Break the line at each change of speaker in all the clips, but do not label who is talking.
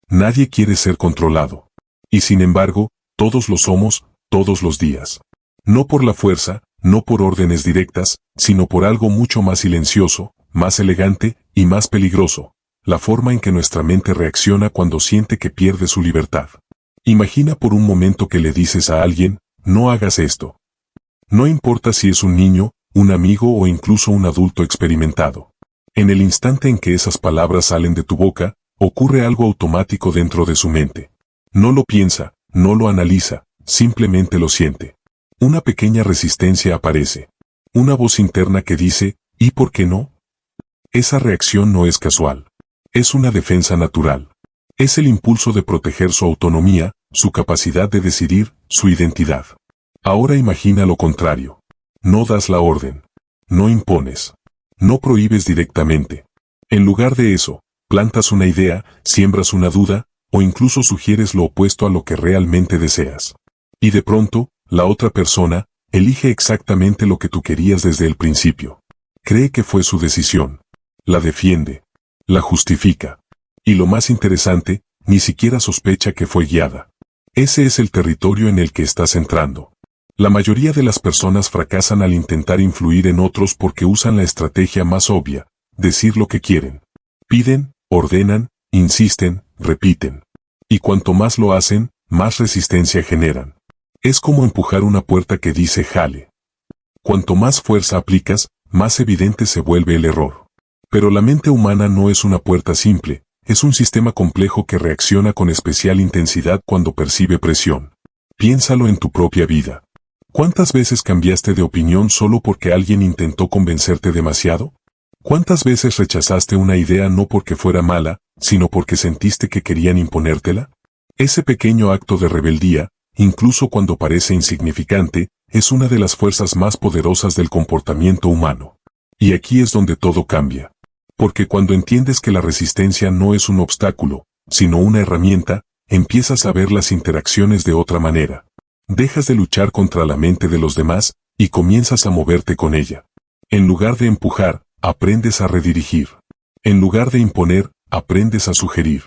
Nadie quiere ser controlado. Y sin embargo, todos lo somos, todos los días. No por la fuerza, no por órdenes directas, sino por algo mucho más silencioso, más elegante y más peligroso, la forma en que nuestra mente reacciona cuando siente que pierde su libertad. Imagina por un momento que le dices a alguien, no hagas esto. No importa si es un niño, un amigo o incluso un adulto experimentado. En el instante en que esas palabras salen de tu boca, ocurre algo automático dentro de su mente. No lo piensa, no lo analiza, simplemente lo siente. Una pequeña resistencia aparece. Una voz interna que dice, ¿y por qué no? Esa reacción no es casual. Es una defensa natural. Es el impulso de proteger su autonomía, su capacidad de decidir, su identidad. Ahora imagina lo contrario. No das la orden. No impones. No prohíbes directamente. En lugar de eso, plantas una idea, siembras una duda, o incluso sugieres lo opuesto a lo que realmente deseas. Y de pronto, la otra persona, elige exactamente lo que tú querías desde el principio. Cree que fue su decisión. La defiende. La justifica. Y lo más interesante, ni siquiera sospecha que fue guiada. Ese es el territorio en el que estás entrando. La mayoría de las personas fracasan al intentar influir en otros porque usan la estrategia más obvia, decir lo que quieren. Piden, ordenan, insisten, repiten. Y cuanto más lo hacen, más resistencia generan. Es como empujar una puerta que dice jale. Cuanto más fuerza aplicas, más evidente se vuelve el error. Pero la mente humana no es una puerta simple, es un sistema complejo que reacciona con especial intensidad cuando percibe presión. Piénsalo en tu propia vida. ¿Cuántas veces cambiaste de opinión solo porque alguien intentó convencerte demasiado? ¿Cuántas veces rechazaste una idea no porque fuera mala, sino porque sentiste que querían imponértela? Ese pequeño acto de rebeldía, incluso cuando parece insignificante, es una de las fuerzas más poderosas del comportamiento humano. Y aquí es donde todo cambia. Porque cuando entiendes que la resistencia no es un obstáculo, sino una herramienta, empiezas a ver las interacciones de otra manera. Dejas de luchar contra la mente de los demás, y comienzas a moverte con ella. En lugar de empujar, aprendes a redirigir. En lugar de imponer, aprendes a sugerir.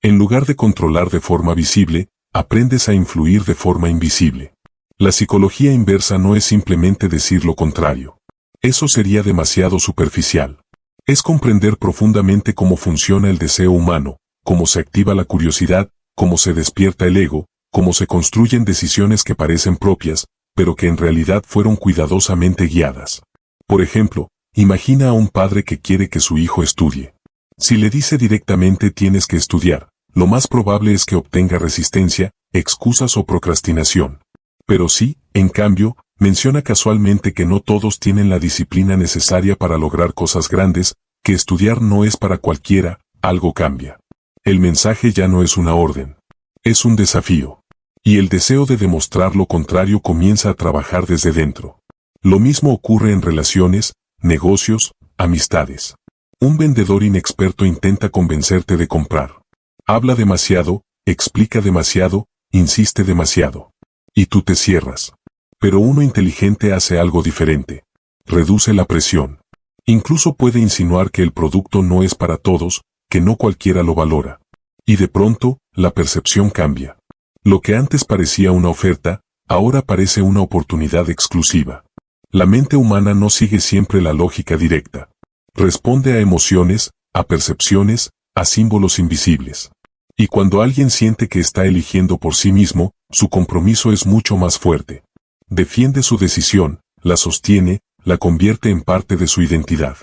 En lugar de controlar de forma visible, aprendes a influir de forma invisible. La psicología inversa no es simplemente decir lo contrario. Eso sería demasiado superficial. Es comprender profundamente cómo funciona el deseo humano, cómo se activa la curiosidad, cómo se despierta el ego, cómo se construyen decisiones que parecen propias, pero que en realidad fueron cuidadosamente guiadas. Por ejemplo, imagina a un padre que quiere que su hijo estudie. Si le dice directamente tienes que estudiar, lo más probable es que obtenga resistencia, excusas o procrastinación. Pero si, en cambio, menciona casualmente que no todos tienen la disciplina necesaria para lograr cosas grandes, que estudiar no es para cualquiera, algo cambia. El mensaje ya no es una orden. Es un desafío. Y el deseo de demostrar lo contrario comienza a trabajar desde dentro. Lo mismo ocurre en relaciones, negocios, amistades. Un vendedor inexperto intenta convencerte de comprar. Habla demasiado, explica demasiado, insiste demasiado. Y tú te cierras. Pero uno inteligente hace algo diferente. Reduce la presión. Incluso puede insinuar que el producto no es para todos, que no cualquiera lo valora. Y de pronto, la percepción cambia. Lo que antes parecía una oferta, ahora parece una oportunidad exclusiva. La mente humana no sigue siempre la lógica directa. Responde a emociones, a percepciones, a símbolos invisibles. Y cuando alguien siente que está eligiendo por sí mismo, su compromiso es mucho más fuerte. Defiende su decisión, la sostiene, la convierte en parte de su identidad.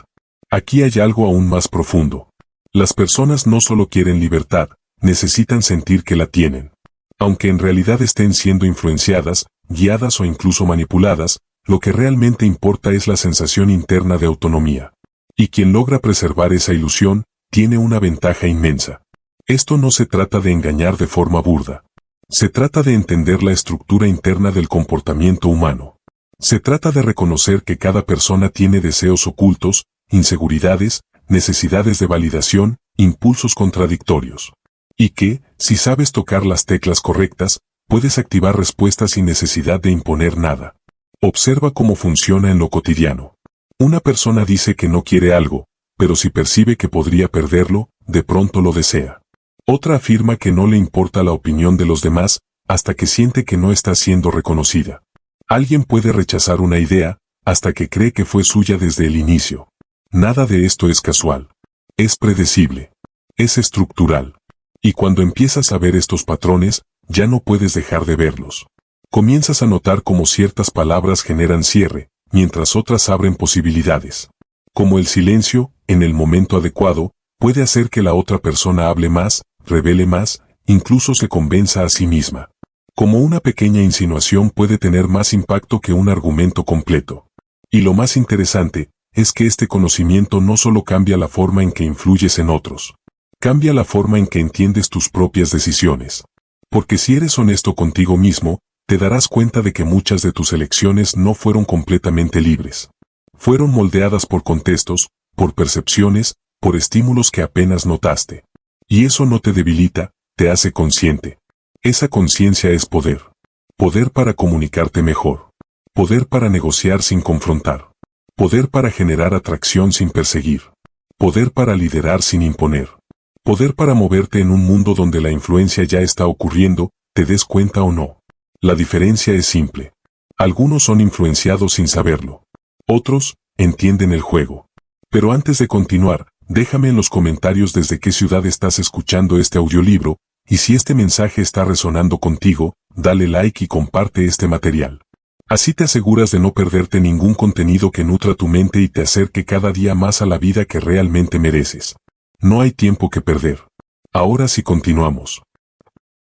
Aquí hay algo aún más profundo. Las personas no solo quieren libertad, necesitan sentir que la tienen. Aunque en realidad estén siendo influenciadas, guiadas o incluso manipuladas, lo que realmente importa es la sensación interna de autonomía. Y quien logra preservar esa ilusión, tiene una ventaja inmensa. Esto no se trata de engañar de forma burda. Se trata de entender la estructura interna del comportamiento humano. Se trata de reconocer que cada persona tiene deseos ocultos, inseguridades, necesidades de validación, impulsos contradictorios. Y que, si sabes tocar las teclas correctas, puedes activar respuestas sin necesidad de imponer nada. Observa cómo funciona en lo cotidiano. Una persona dice que no quiere algo, pero si percibe que podría perderlo, de pronto lo desea. Otra afirma que no le importa la opinión de los demás hasta que siente que no está siendo reconocida. Alguien puede rechazar una idea hasta que cree que fue suya desde el inicio. Nada de esto es casual. Es predecible. Es estructural. Y cuando empiezas a ver estos patrones, ya no puedes dejar de verlos. Comienzas a notar cómo ciertas palabras generan cierre, mientras otras abren posibilidades. Como el silencio, en el momento adecuado, puede hacer que la otra persona hable más, revele más, incluso se convenza a sí misma. Como una pequeña insinuación puede tener más impacto que un argumento completo. Y lo más interesante, es que este conocimiento no solo cambia la forma en que influyes en otros. Cambia la forma en que entiendes tus propias decisiones. Porque si eres honesto contigo mismo, te darás cuenta de que muchas de tus elecciones no fueron completamente libres. Fueron moldeadas por contextos, por percepciones, por estímulos que apenas notaste. Y eso no te debilita, te hace consciente. Esa conciencia es poder. Poder para comunicarte mejor. Poder para negociar sin confrontar. Poder para generar atracción sin perseguir. Poder para liderar sin imponer. Poder para moverte en un mundo donde la influencia ya está ocurriendo, te des cuenta o no. La diferencia es simple. Algunos son influenciados sin saberlo. Otros, entienden el juego. Pero antes de continuar, déjame en los comentarios desde qué ciudad estás escuchando este audiolibro, y si este mensaje está resonando contigo, dale like y comparte este material. Así te aseguras de no perderte ningún contenido que nutra tu mente y te acerque cada día más a la vida que realmente mereces. No hay tiempo que perder. Ahora sí continuamos.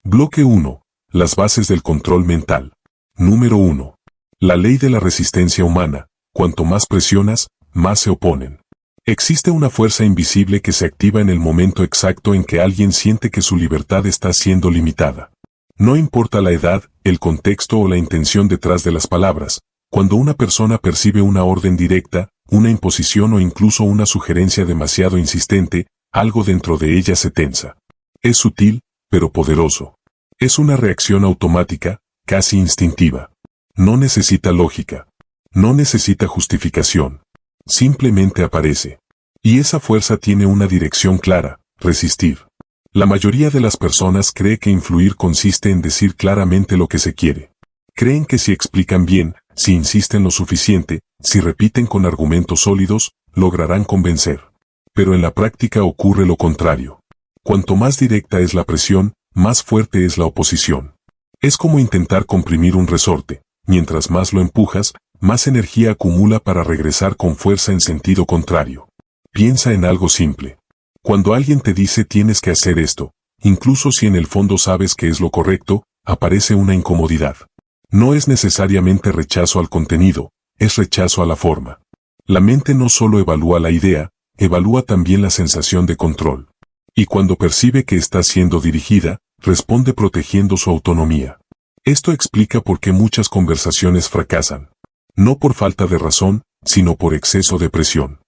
Bloque 1. Las bases del control mental. Número 1. La ley de la resistencia humana. Cuanto más presionas, más se oponen. Existe una fuerza invisible que se activa en el momento exacto en que alguien siente que su libertad está siendo limitada. No importa la edad, el contexto o la intención detrás de las palabras, cuando una persona percibe una orden directa, una imposición o incluso una sugerencia demasiado insistente, algo dentro de ella se tensa. Es sutil, pero poderoso. Es una reacción automática, casi instintiva. No necesita lógica. No necesita justificación. Simplemente aparece. Y esa fuerza tiene una dirección clara: resistir. La mayoría de las personas cree que influir consiste en decir claramente lo que se quiere. Creen que si explican bien, si insisten lo suficiente, si repiten con argumentos sólidos, lograrán convencer. Pero en la práctica ocurre lo contrario. Cuanto más directa es la presión, más fuerte es la oposición. Es como intentar comprimir un resorte. Mientras más lo empujas, más energía acumula para regresar con fuerza en sentido contrario. Piensa en algo simple. Cuando alguien te dice tienes que hacer esto, incluso si en el fondo sabes que es lo correcto, aparece una incomodidad. No es necesariamente rechazo al contenido, es rechazo a la forma. La mente no solo evalúa la idea, evalúa también la sensación de control. Y cuando percibe que está siendo dirigida, responde protegiendo su autonomía. Esto explica por qué muchas conversaciones fracasan. No por falta de razón, sino por exceso de presión.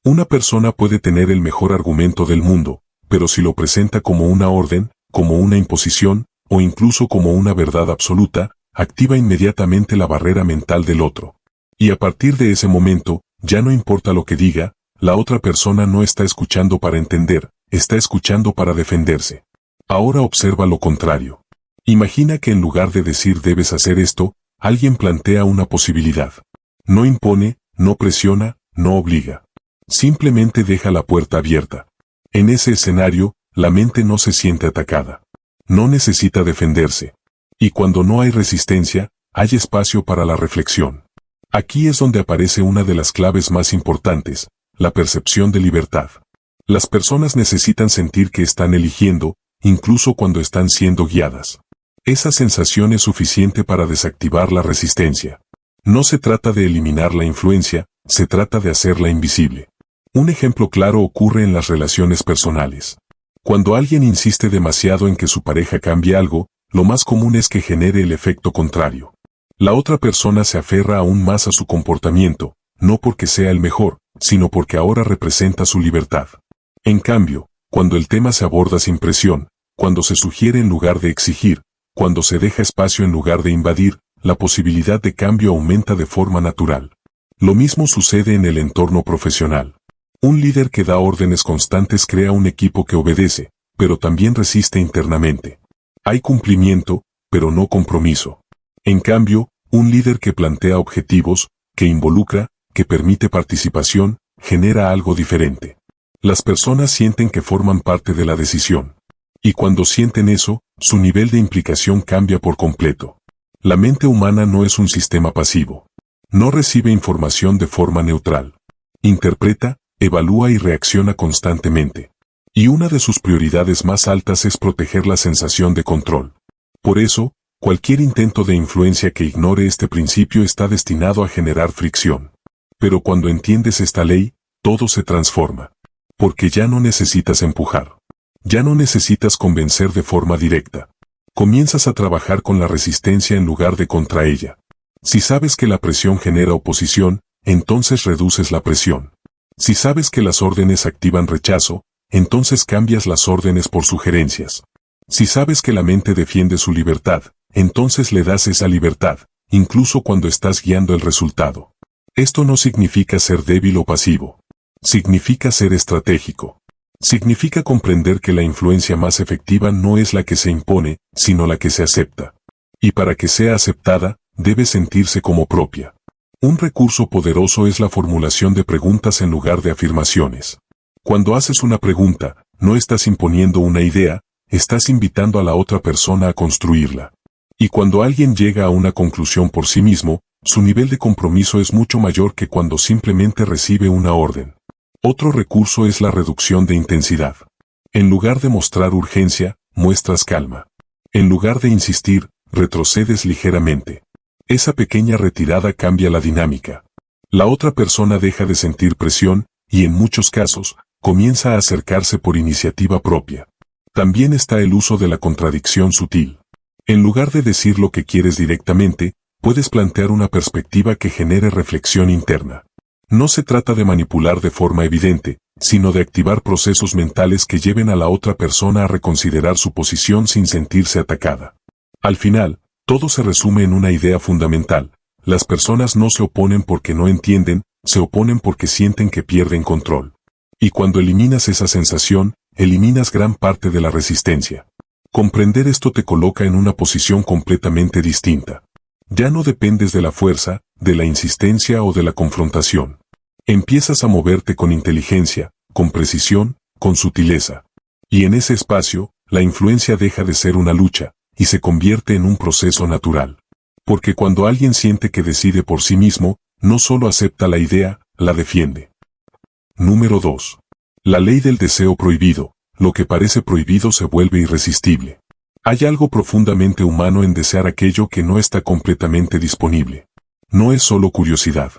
Una persona puede tener el mejor argumento del mundo, pero si lo presenta como una orden, como una imposición, o incluso como una verdad absoluta, activa inmediatamente la barrera mental del otro. Y a partir de ese momento, ya no importa lo que diga, la otra persona no está escuchando para entender, está escuchando para defenderse. Ahora observa lo contrario. Imagina que en lugar de decir debes hacer esto, alguien plantea una posibilidad. No impone, no presiona, no obliga. Simplemente deja la puerta abierta. En ese escenario, la mente no se siente atacada. No necesita defenderse. Y cuando no hay resistencia, hay espacio para la reflexión. Aquí es donde aparece una de las claves más importantes, la percepción de libertad. Las personas necesitan sentir que están eligiendo, incluso cuando están siendo guiadas. Esa sensación es suficiente para desactivar la resistencia. No se trata de eliminar la influencia, se trata de hacerla invisible. Un ejemplo claro ocurre en las relaciones personales. Cuando alguien insiste demasiado en que su pareja cambie algo, lo más común es que genere el efecto contrario. La otra persona se aferra aún más a su comportamiento, no porque sea el mejor, sino porque ahora representa su libertad. En cambio, cuando el tema se aborda sin presión, cuando se sugiere en lugar de exigir, cuando se deja espacio en lugar de invadir, la posibilidad de cambio aumenta de forma natural. Lo mismo sucede en el entorno profesional. Un líder que da órdenes constantes crea un equipo que obedece, pero también resiste internamente. Hay cumplimiento, pero no compromiso. En cambio, un líder que plantea objetivos, que involucra, que permite participación, genera algo diferente. Las personas sienten que forman parte de la decisión. Y cuando sienten eso, su nivel de implicación cambia por completo. La mente humana no es un sistema pasivo. No recibe información de forma neutral. Interpreta, evalúa y reacciona constantemente. Y una de sus prioridades más altas es proteger la sensación de control. Por eso, cualquier intento de influencia que ignore este principio está destinado a generar fricción. Pero cuando entiendes esta ley, todo se transforma. Porque ya no necesitas empujar. Ya no necesitas convencer de forma directa. Comienzas a trabajar con la resistencia en lugar de contra ella. Si sabes que la presión genera oposición, entonces reduces la presión. Si sabes que las órdenes activan rechazo, entonces cambias las órdenes por sugerencias. Si sabes que la mente defiende su libertad, entonces le das esa libertad, incluso cuando estás guiando el resultado. Esto no significa ser débil o pasivo. Significa ser estratégico. Significa comprender que la influencia más efectiva no es la que se impone, sino la que se acepta. Y para que sea aceptada, debe sentirse como propia. Un recurso poderoso es la formulación de preguntas en lugar de afirmaciones. Cuando haces una pregunta, no estás imponiendo una idea, estás invitando a la otra persona a construirla. Y cuando alguien llega a una conclusión por sí mismo, su nivel de compromiso es mucho mayor que cuando simplemente recibe una orden. Otro recurso es la reducción de intensidad. En lugar de mostrar urgencia, muestras calma. En lugar de insistir, retrocedes ligeramente. Esa pequeña retirada cambia la dinámica. La otra persona deja de sentir presión, y en muchos casos, comienza a acercarse por iniciativa propia. También está el uso de la contradicción sutil. En lugar de decir lo que quieres directamente, puedes plantear una perspectiva que genere reflexión interna. No se trata de manipular de forma evidente, sino de activar procesos mentales que lleven a la otra persona a reconsiderar su posición sin sentirse atacada. Al final, todo se resume en una idea fundamental. Las personas no se oponen porque no entienden, se oponen porque sienten que pierden control. Y cuando eliminas esa sensación, eliminas gran parte de la resistencia. Comprender esto te coloca en una posición completamente distinta. Ya no dependes de la fuerza, de la insistencia o de la confrontación. Empiezas a moverte con inteligencia, con precisión, con sutileza. Y en ese espacio, la influencia deja de ser una lucha, y se convierte en un proceso natural. Porque cuando alguien siente que decide por sí mismo, no solo acepta la idea, la defiende. Número 2. La ley del deseo prohibido. Lo que parece prohibido se vuelve irresistible. Hay algo profundamente humano en desear aquello que no está completamente disponible. No es solo curiosidad.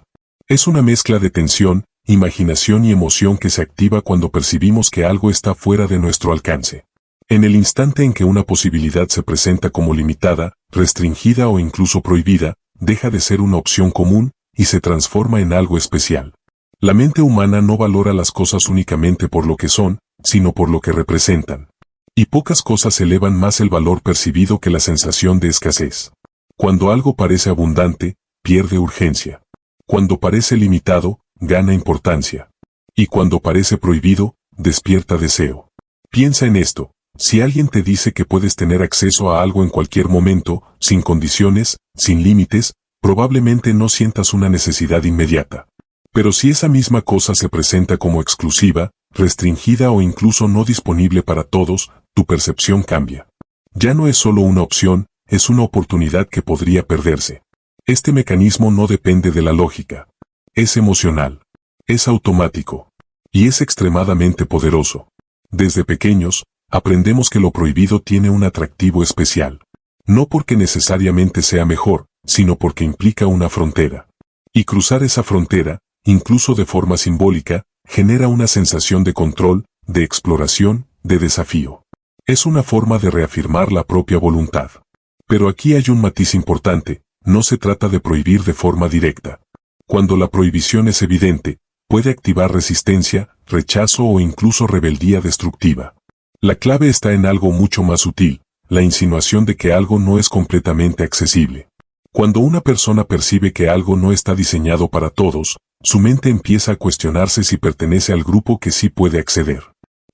Es una mezcla de tensión, imaginación y emoción que se activa cuando percibimos que algo está fuera de nuestro alcance. En el instante en que una posibilidad se presenta como limitada, restringida o incluso prohibida, deja de ser una opción común y se transforma en algo especial. La mente humana no valora las cosas únicamente por lo que son, sino por lo que representan. Y pocas cosas elevan más el valor percibido que la sensación de escasez. Cuando algo parece abundante, pierde urgencia. Cuando parece limitado, gana importancia. Y cuando parece prohibido, despierta deseo. Piensa en esto. Si alguien te dice que puedes tener acceso a algo en cualquier momento, sin condiciones, sin límites, probablemente no sientas una necesidad inmediata. Pero si esa misma cosa se presenta como exclusiva, restringida o incluso no disponible para todos, tu percepción cambia. Ya no es solo una opción, es una oportunidad que podría perderse. Este mecanismo no depende de la lógica. Es emocional. Es automático. Y es extremadamente poderoso. Desde pequeños, aprendemos que lo prohibido tiene un atractivo especial. No porque necesariamente sea mejor, sino porque implica una frontera. Y cruzar esa frontera, incluso de forma simbólica, genera una sensación de control, de exploración, de desafío. Es una forma de reafirmar la propia voluntad. Pero aquí hay un matiz importante, no se trata de prohibir de forma directa. Cuando la prohibición es evidente, puede activar resistencia, rechazo o incluso rebeldía destructiva. La clave está en algo mucho más sutil, la insinuación de que algo no es completamente accesible. Cuando una persona percibe que algo no está diseñado para todos, su mente empieza a cuestionarse si pertenece al grupo que sí puede acceder.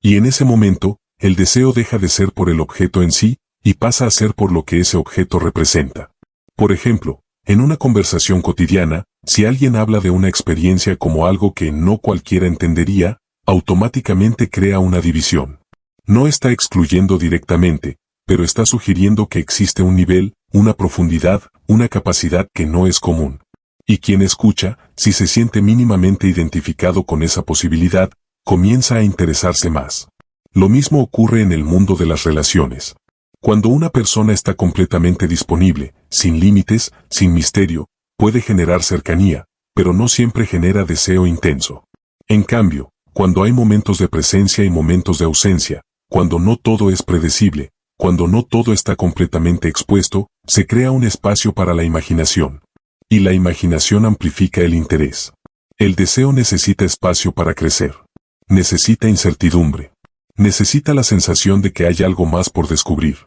Y en ese momento, el deseo deja de ser por el objeto en sí, y pasa a ser por lo que ese objeto representa. Por ejemplo, en una conversación cotidiana, si alguien habla de una experiencia como algo que no cualquiera entendería, automáticamente crea una división. No está excluyendo directamente, pero está sugiriendo que existe un nivel, una profundidad, una capacidad que no es común. Y quien escucha, si se siente mínimamente identificado con esa posibilidad, comienza a interesarse más. Lo mismo ocurre en el mundo de las relaciones. Cuando una persona está completamente disponible, sin límites, sin misterio, puede generar cercanía, pero no siempre genera deseo intenso. En cambio, cuando hay momentos de presencia y momentos de ausencia, cuando no todo es predecible, cuando no todo está completamente expuesto, se crea un espacio para la imaginación. Y la imaginación amplifica el interés. El deseo necesita espacio para crecer. Necesita incertidumbre. Necesita la sensación de que hay algo más por descubrir.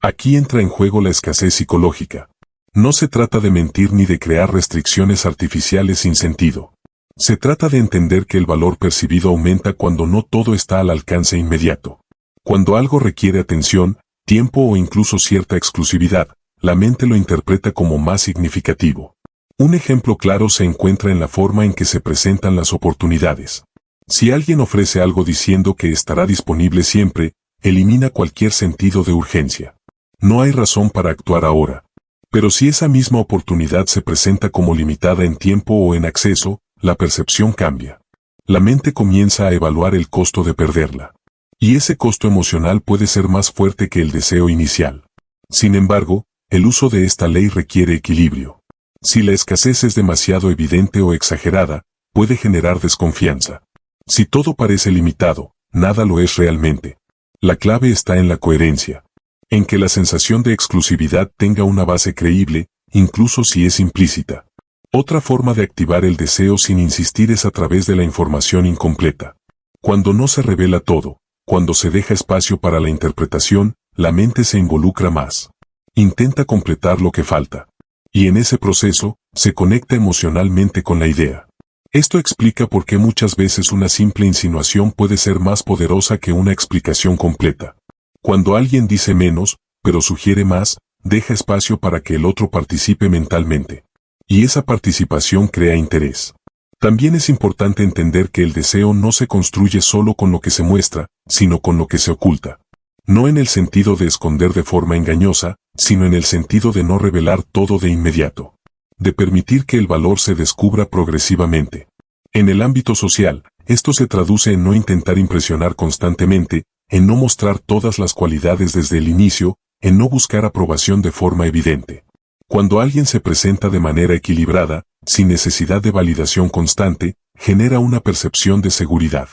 Aquí entra en juego la escasez psicológica. No se trata de mentir ni de crear restricciones artificiales sin sentido. Se trata de entender que el valor percibido aumenta cuando no todo está al alcance inmediato. Cuando algo requiere atención, tiempo o incluso cierta exclusividad, la mente lo interpreta como más significativo. Un ejemplo claro se encuentra en la forma en que se presentan las oportunidades. Si alguien ofrece algo diciendo que estará disponible siempre, elimina cualquier sentido de urgencia. No hay razón para actuar ahora. Pero si esa misma oportunidad se presenta como limitada en tiempo o en acceso, la percepción cambia. La mente comienza a evaluar el costo de perderla. Y ese costo emocional puede ser más fuerte que el deseo inicial. Sin embargo, el uso de esta ley requiere equilibrio. Si la escasez es demasiado evidente o exagerada, puede generar desconfianza. Si todo parece limitado, nada lo es realmente. La clave está en la coherencia. En que la sensación de exclusividad tenga una base creíble, incluso si es implícita. Otra forma de activar el deseo sin insistir es a través de la información incompleta. Cuando no se revela todo, cuando se deja espacio para la interpretación, la mente se involucra más. Intenta completar lo que falta. Y en ese proceso, se conecta emocionalmente con la idea. Esto explica por qué muchas veces una simple insinuación puede ser más poderosa que una explicación completa. Cuando alguien dice menos, pero sugiere más, deja espacio para que el otro participe mentalmente. Y esa participación crea interés. También es importante entender que el deseo no se construye solo con lo que se muestra, sino con lo que se oculta. No en el sentido de esconder de forma engañosa, sino en el sentido de no revelar todo de inmediato. De permitir que el valor se descubra progresivamente. En el ámbito social, esto se traduce en no intentar impresionar constantemente, en no mostrar todas las cualidades desde el inicio, en no buscar aprobación de forma evidente. Cuando alguien se presenta de manera equilibrada, sin necesidad de validación constante, genera una percepción de seguridad.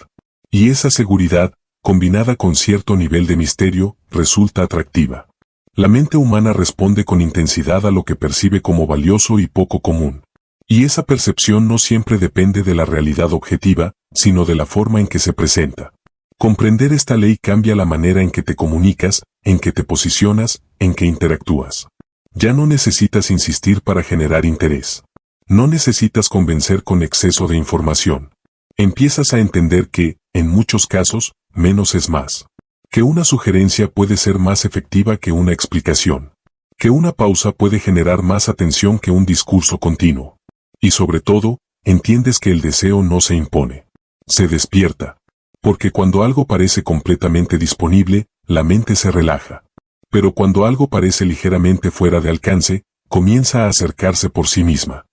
Y esa seguridad, combinada con cierto nivel de misterio, resulta atractiva. La mente humana responde con intensidad a lo que percibe como valioso y poco común. Y esa percepción no siempre depende de la realidad objetiva, sino de la forma en que se presenta. Comprender esta ley cambia la manera en que te comunicas, en que te posicionas, en que interactúas. Ya no necesitas insistir para generar interés. No necesitas convencer con exceso de información. Empiezas a entender que, en muchos casos, menos es más. Que una sugerencia puede ser más efectiva que una explicación. Que una pausa puede generar más atención que un discurso continuo. Y sobre todo, entiendes que el deseo no se impone. Se despierta. Porque cuando algo parece completamente disponible, la mente se relaja. Pero cuando algo parece ligeramente fuera de alcance, comienza a acercarse por sí misma.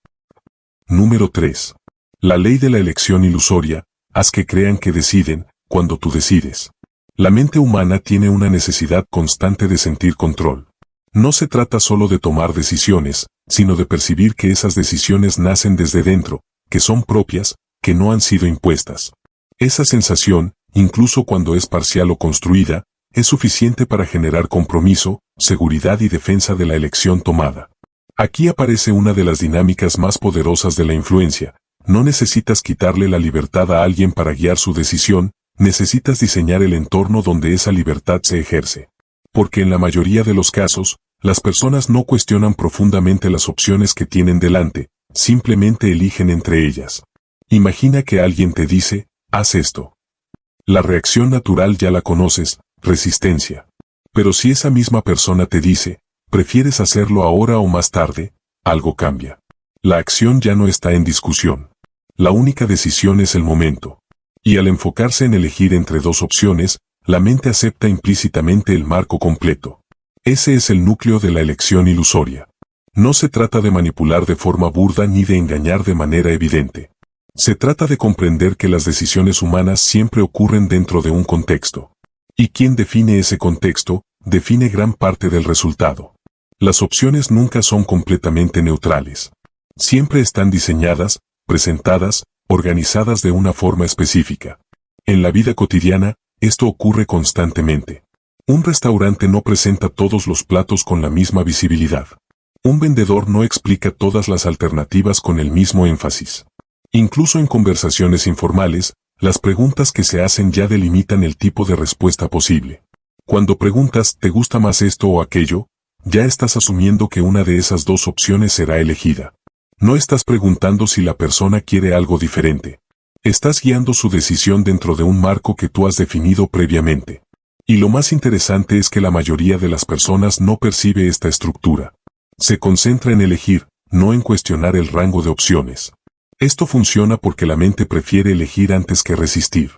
Número 3. La ley de la elección ilusoria, haz que crean que deciden, cuando tú decides. La mente humana tiene una necesidad constante de sentir control. No se trata solo de tomar decisiones, sino de percibir que esas decisiones nacen desde dentro, que son propias, que no han sido impuestas. Esa sensación, incluso cuando es parcial o construida, es suficiente para generar compromiso, seguridad y defensa de la elección tomada. Aquí aparece una de las dinámicas más poderosas de la influencia. No necesitas quitarle la libertad a alguien para guiar su decisión, necesitas diseñar el entorno donde esa libertad se ejerce. Porque en la mayoría de los casos, las personas no cuestionan profundamente las opciones que tienen delante, simplemente eligen entre ellas. Imagina que alguien te dice, haz esto. La reacción natural ya la conoces, resistencia. Pero si esa misma persona te dice, ¿prefieres hacerlo ahora o más tarde?, algo cambia. La acción ya no está en discusión. La única decisión es el momento. Y al enfocarse en elegir entre dos opciones, la mente acepta implícitamente el marco completo. Ese es el núcleo de la elección ilusoria. No se trata de manipular de forma burda ni de engañar de manera evidente. Se trata de comprender que las decisiones humanas siempre ocurren dentro de un contexto. Y quien define ese contexto, define gran parte del resultado. Las opciones nunca son completamente neutrales. Siempre están diseñadas, presentadas, organizadas de una forma específica. En la vida cotidiana, esto ocurre constantemente. Un restaurante no presenta todos los platos con la misma visibilidad. Un vendedor no explica todas las alternativas con el mismo énfasis. Incluso en conversaciones informales, las preguntas que se hacen ya delimitan el tipo de respuesta posible. Cuando preguntas ¿te gusta más esto o aquello?, ya estás asumiendo que una de esas dos opciones será elegida. No estás preguntando si la persona quiere algo diferente. Estás guiando su decisión dentro de un marco que tú has definido previamente. Y lo más interesante es que la mayoría de las personas no percibe esta estructura. Se concentra en elegir, no en cuestionar el rango de opciones. Esto funciona porque la mente prefiere elegir antes que resistir.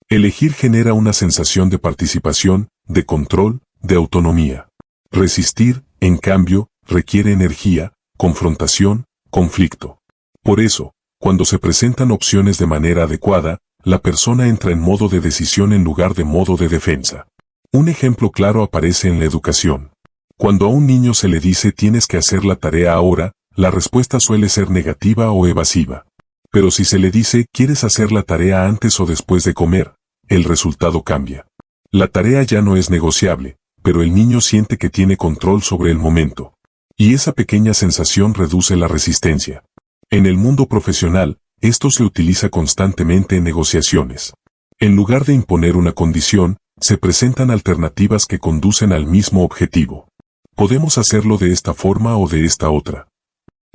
Elegir genera una sensación de participación, de control, de autonomía. Resistir, en cambio, requiere energía, confrontación, conflicto. Por eso, cuando se presentan opciones de manera adecuada, la persona entra en modo de decisión en lugar de modo de defensa. Un ejemplo claro aparece en la educación. Cuando a un niño se le dice tienes que hacer la tarea ahora, la respuesta suele ser negativa o evasiva. Pero si se le dice ¿quieres hacer la tarea antes o después de comer?, el resultado cambia. La tarea ya no es negociable, pero el niño siente que tiene control sobre el momento. Y esa pequeña sensación reduce la resistencia. En el mundo profesional, esto se utiliza constantemente en negociaciones. En lugar de imponer una condición, se presentan alternativas que conducen al mismo objetivo. Podemos hacerlo de esta forma o de esta otra.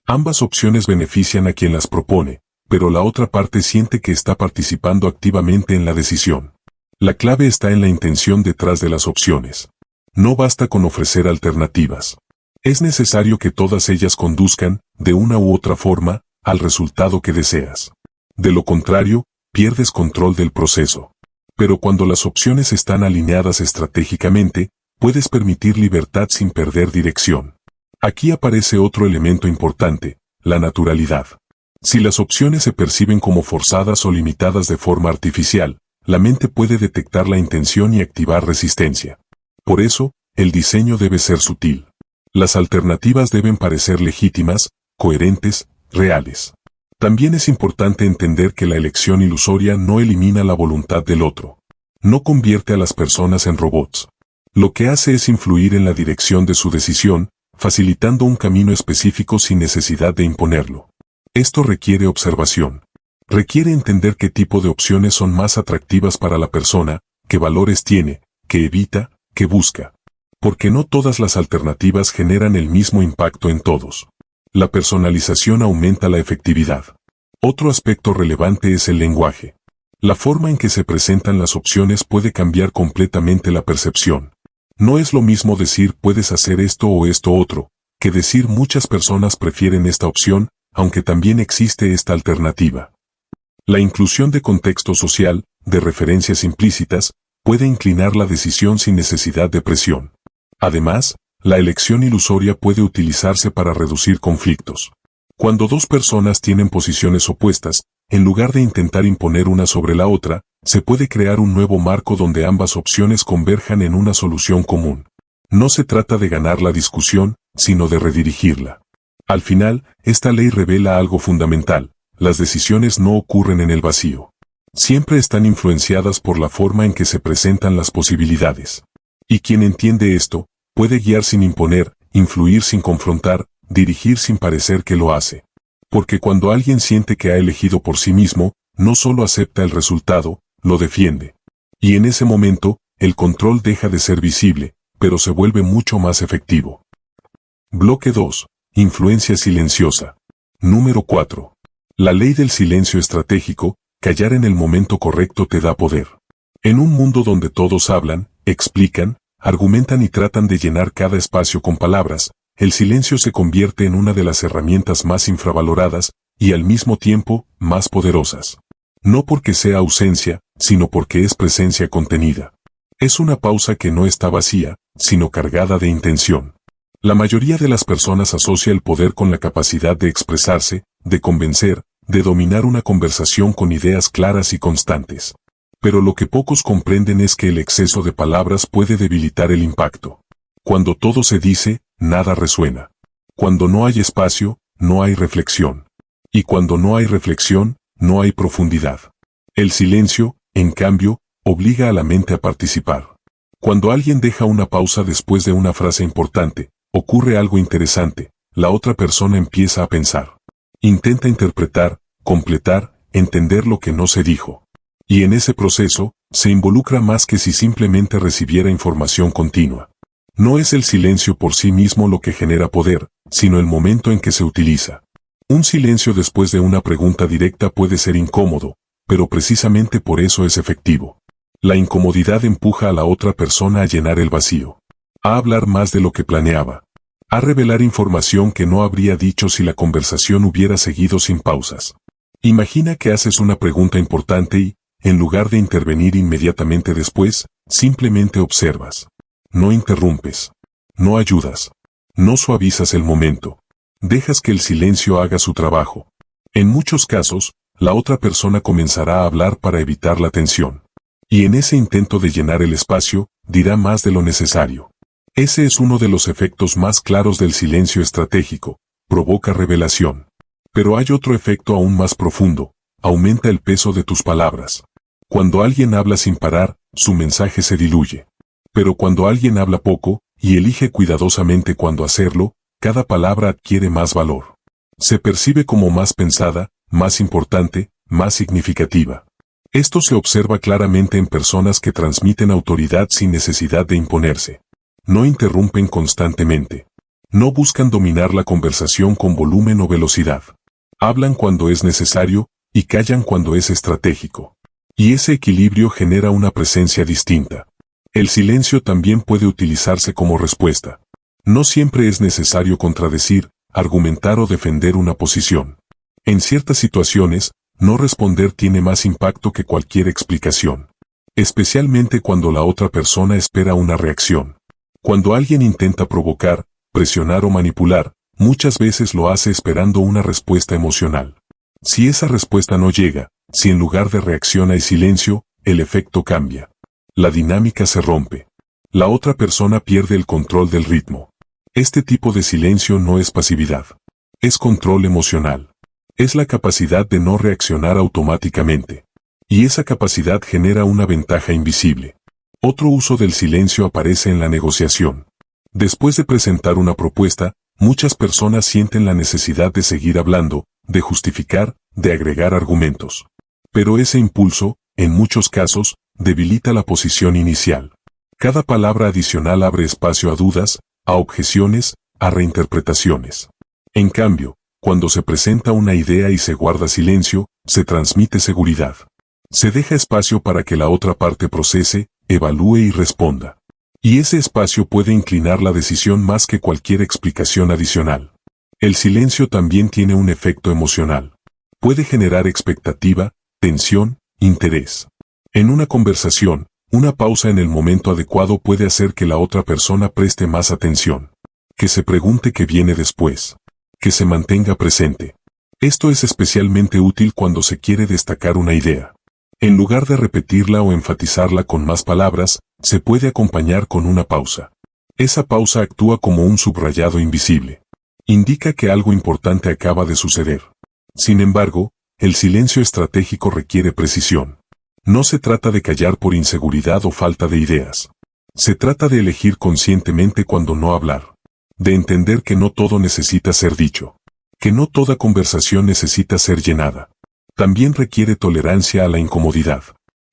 Ambas opciones benefician a quien las propone, pero la otra parte siente que está participando activamente en la decisión. La clave está en la intención detrás de las opciones. No basta con ofrecer alternativas. Es necesario que todas ellas conduzcan, de una u otra forma, al resultado que deseas. De lo contrario, pierdes control del proceso. Pero cuando las opciones están alineadas estratégicamente, puedes permitir libertad sin perder dirección. Aquí aparece otro elemento importante, la naturalidad. Si las opciones se perciben como forzadas o limitadas de forma artificial, la mente puede detectar la intención y activar resistencia. Por eso, el diseño debe ser sutil. Las alternativas deben parecer legítimas, coherentes, reales. También es importante entender que la elección ilusoria no elimina la voluntad del otro. No convierte a las personas en robots. Lo que hace es influir en la dirección de su decisión, facilitando un camino específico sin necesidad de imponerlo. Esto requiere observación. Requiere entender qué tipo de opciones son más atractivas para la persona, qué valores tiene, qué evita, qué busca. Porque no todas las alternativas generan el mismo impacto en todos. La personalización aumenta la efectividad. Otro aspecto relevante es el lenguaje. La forma en que se presentan las opciones puede cambiar completamente la percepción. No es lo mismo decir puedes hacer esto o esto otro, que decir muchas personas prefieren esta opción, aunque también existe esta alternativa. La inclusión de contexto social, de referencias implícitas, puede inclinar la decisión sin necesidad de presión. Además, la elección ilusoria puede utilizarse para reducir conflictos. Cuando dos personas tienen posiciones opuestas, en lugar de intentar imponer una sobre la otra, se puede crear un nuevo marco donde ambas opciones converjan en una solución común. No se trata de ganar la discusión, sino de redirigirla. Al final, esta ley revela algo fundamental: las decisiones no ocurren en el vacío. Siempre están influenciadas por la forma en que se presentan las posibilidades. Y quien entiende esto, puede guiar sin imponer, influir sin confrontar, dirigir sin parecer que lo hace. Porque cuando alguien siente que ha elegido por sí mismo, no solo acepta el resultado, lo defiende. Y en ese momento, el control deja de ser visible, pero se vuelve mucho más efectivo. Bloque 2. Influencia silenciosa. Número 4. La ley del silencio estratégico: callar en el momento correcto te da poder. En un mundo donde todos hablan, explican, argumentan y tratan de llenar cada espacio con palabras, el silencio se convierte en una de las herramientas más infravaloradas y al mismo tiempo más poderosas. No porque sea ausencia, sino porque es presencia contenida. Es una pausa que no está vacía, sino cargada de intención. La mayoría de las personas asocia el poder con la capacidad de expresarse, de convencer, de dominar una conversación con ideas claras y constantes. Pero lo que pocos comprenden es que el exceso de palabras puede debilitar el impacto. Cuando todo se dice, nada resuena. Cuando no hay espacio, no hay reflexión. Y cuando no hay reflexión, no hay profundidad. El silencio, en cambio, obliga a la mente a participar. Cuando alguien deja una pausa después de una frase importante, ocurre algo interesante, la otra persona empieza a pensar. Intenta interpretar, completar, entender lo que no se dijo. Y en ese proceso, se involucra más que si simplemente recibiera información continua. No es el silencio por sí mismo lo que genera poder, sino el momento en que se utiliza. Un silencio después de una pregunta directa puede ser incómodo, pero precisamente por eso es efectivo. La incomodidad empuja a la otra persona a llenar el vacío, a hablar más de lo que planeaba, a revelar información que no habría dicho si la conversación hubiera seguido sin pausas. Imagina que haces una pregunta importante y, en lugar de intervenir inmediatamente después, simplemente observas. No interrumpes. No ayudas. No suavizas el momento. Dejas que el silencio haga su trabajo. En muchos casos, la otra persona comenzará a hablar para evitar la tensión. Y en ese intento de llenar el espacio, dirá más de lo necesario. Ese es uno de los efectos más claros del silencio estratégico, provoca revelación. Pero hay otro efecto aún más profundo, aumenta el peso de tus palabras. Cuando alguien habla sin parar, su mensaje se diluye. Pero cuando alguien habla poco, y elige cuidadosamente cuándo hacerlo, cada palabra adquiere más valor. Se percibe como más pensada, más importante, más significativa. Esto se observa claramente en personas que transmiten autoridad sin necesidad de imponerse. No interrumpen constantemente. No buscan dominar la conversación con volumen o velocidad. Hablan cuando es necesario, y callan cuando es estratégico. Y ese equilibrio genera una presencia distinta. El silencio también puede utilizarse como respuesta. No siempre es necesario contradecir, argumentar o defender una posición. En ciertas situaciones, no responder tiene más impacto que cualquier explicación. Especialmente cuando la otra persona espera una reacción. Cuando alguien intenta provocar, presionar o manipular, muchas veces lo hace esperando una respuesta emocional. Si esa respuesta no llega, si en lugar de reacción hay silencio, el efecto cambia. La dinámica se rompe. La otra persona pierde el control del ritmo. Este tipo de silencio no es pasividad. Es control emocional. Es la capacidad de no reaccionar automáticamente. Y esa capacidad genera una ventaja invisible. Otro uso del silencio aparece en la negociación. Después de presentar una propuesta, muchas personas sienten la necesidad de seguir hablando, de justificar, de agregar argumentos. Pero ese impulso, en muchos casos, debilita la posición inicial. Cada palabra adicional abre espacio a dudas, a objeciones, a reinterpretaciones. En cambio, cuando se presenta una idea y se guarda silencio, se transmite seguridad. Se deja espacio para que la otra parte procese, evalúe y responda. Y ese espacio puede inclinar la decisión más que cualquier explicación adicional. El silencio también tiene un efecto emocional. Puede generar expectativa, tensión, interés. En una conversación, una pausa en el momento adecuado puede hacer que la otra persona preste más atención. Que se pregunte qué viene después. Que se mantenga presente. Esto es especialmente útil cuando se quiere destacar una idea. En lugar de repetirla o enfatizarla con más palabras, se puede acompañar con una pausa. Esa pausa actúa como un subrayado invisible. Indica que algo importante acaba de suceder. Sin embargo, el silencio estratégico requiere precisión. No se trata de callar por inseguridad o falta de ideas. Se trata de elegir conscientemente cuando no hablar. De entender que no todo necesita ser dicho. Que no toda conversación necesita ser llenada. También requiere tolerancia a la incomodidad.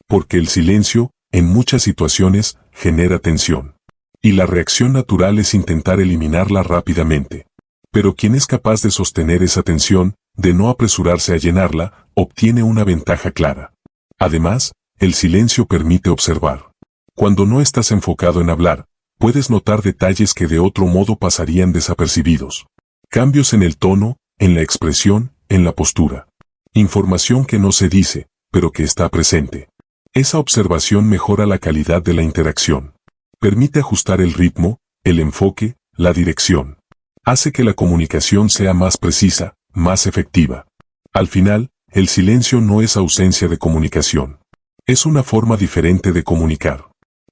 Porque el silencio, en muchas situaciones, genera tensión. Y la reacción natural es intentar eliminarla rápidamente. Pero quien es capaz de sostener esa tensión, de no apresurarse a llenarla, obtiene una ventaja clara. Además, el silencio permite observar. Cuando no estás enfocado en hablar, puedes notar detalles que de otro modo pasarían desapercibidos. Cambios en el tono, en la expresión, en la postura. Información que no se dice, pero que está presente. Esa observación mejora la calidad de la interacción. Permite ajustar el ritmo, el enfoque, la dirección. Hace que la comunicación sea más precisa, más efectiva. Al final, el silencio no es ausencia de comunicación. Es una forma diferente de comunicar.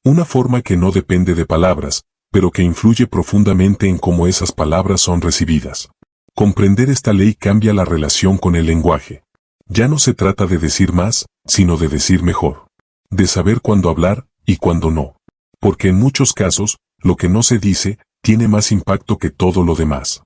Una forma que no depende de palabras, pero que influye profundamente en cómo esas palabras son recibidas. Comprender esta ley cambia la relación con el lenguaje. Ya no se trata de decir más, sino de decir mejor. De saber cuándo hablar y cuándo no. Porque en muchos casos, lo que no se dice, tiene más impacto que todo lo demás.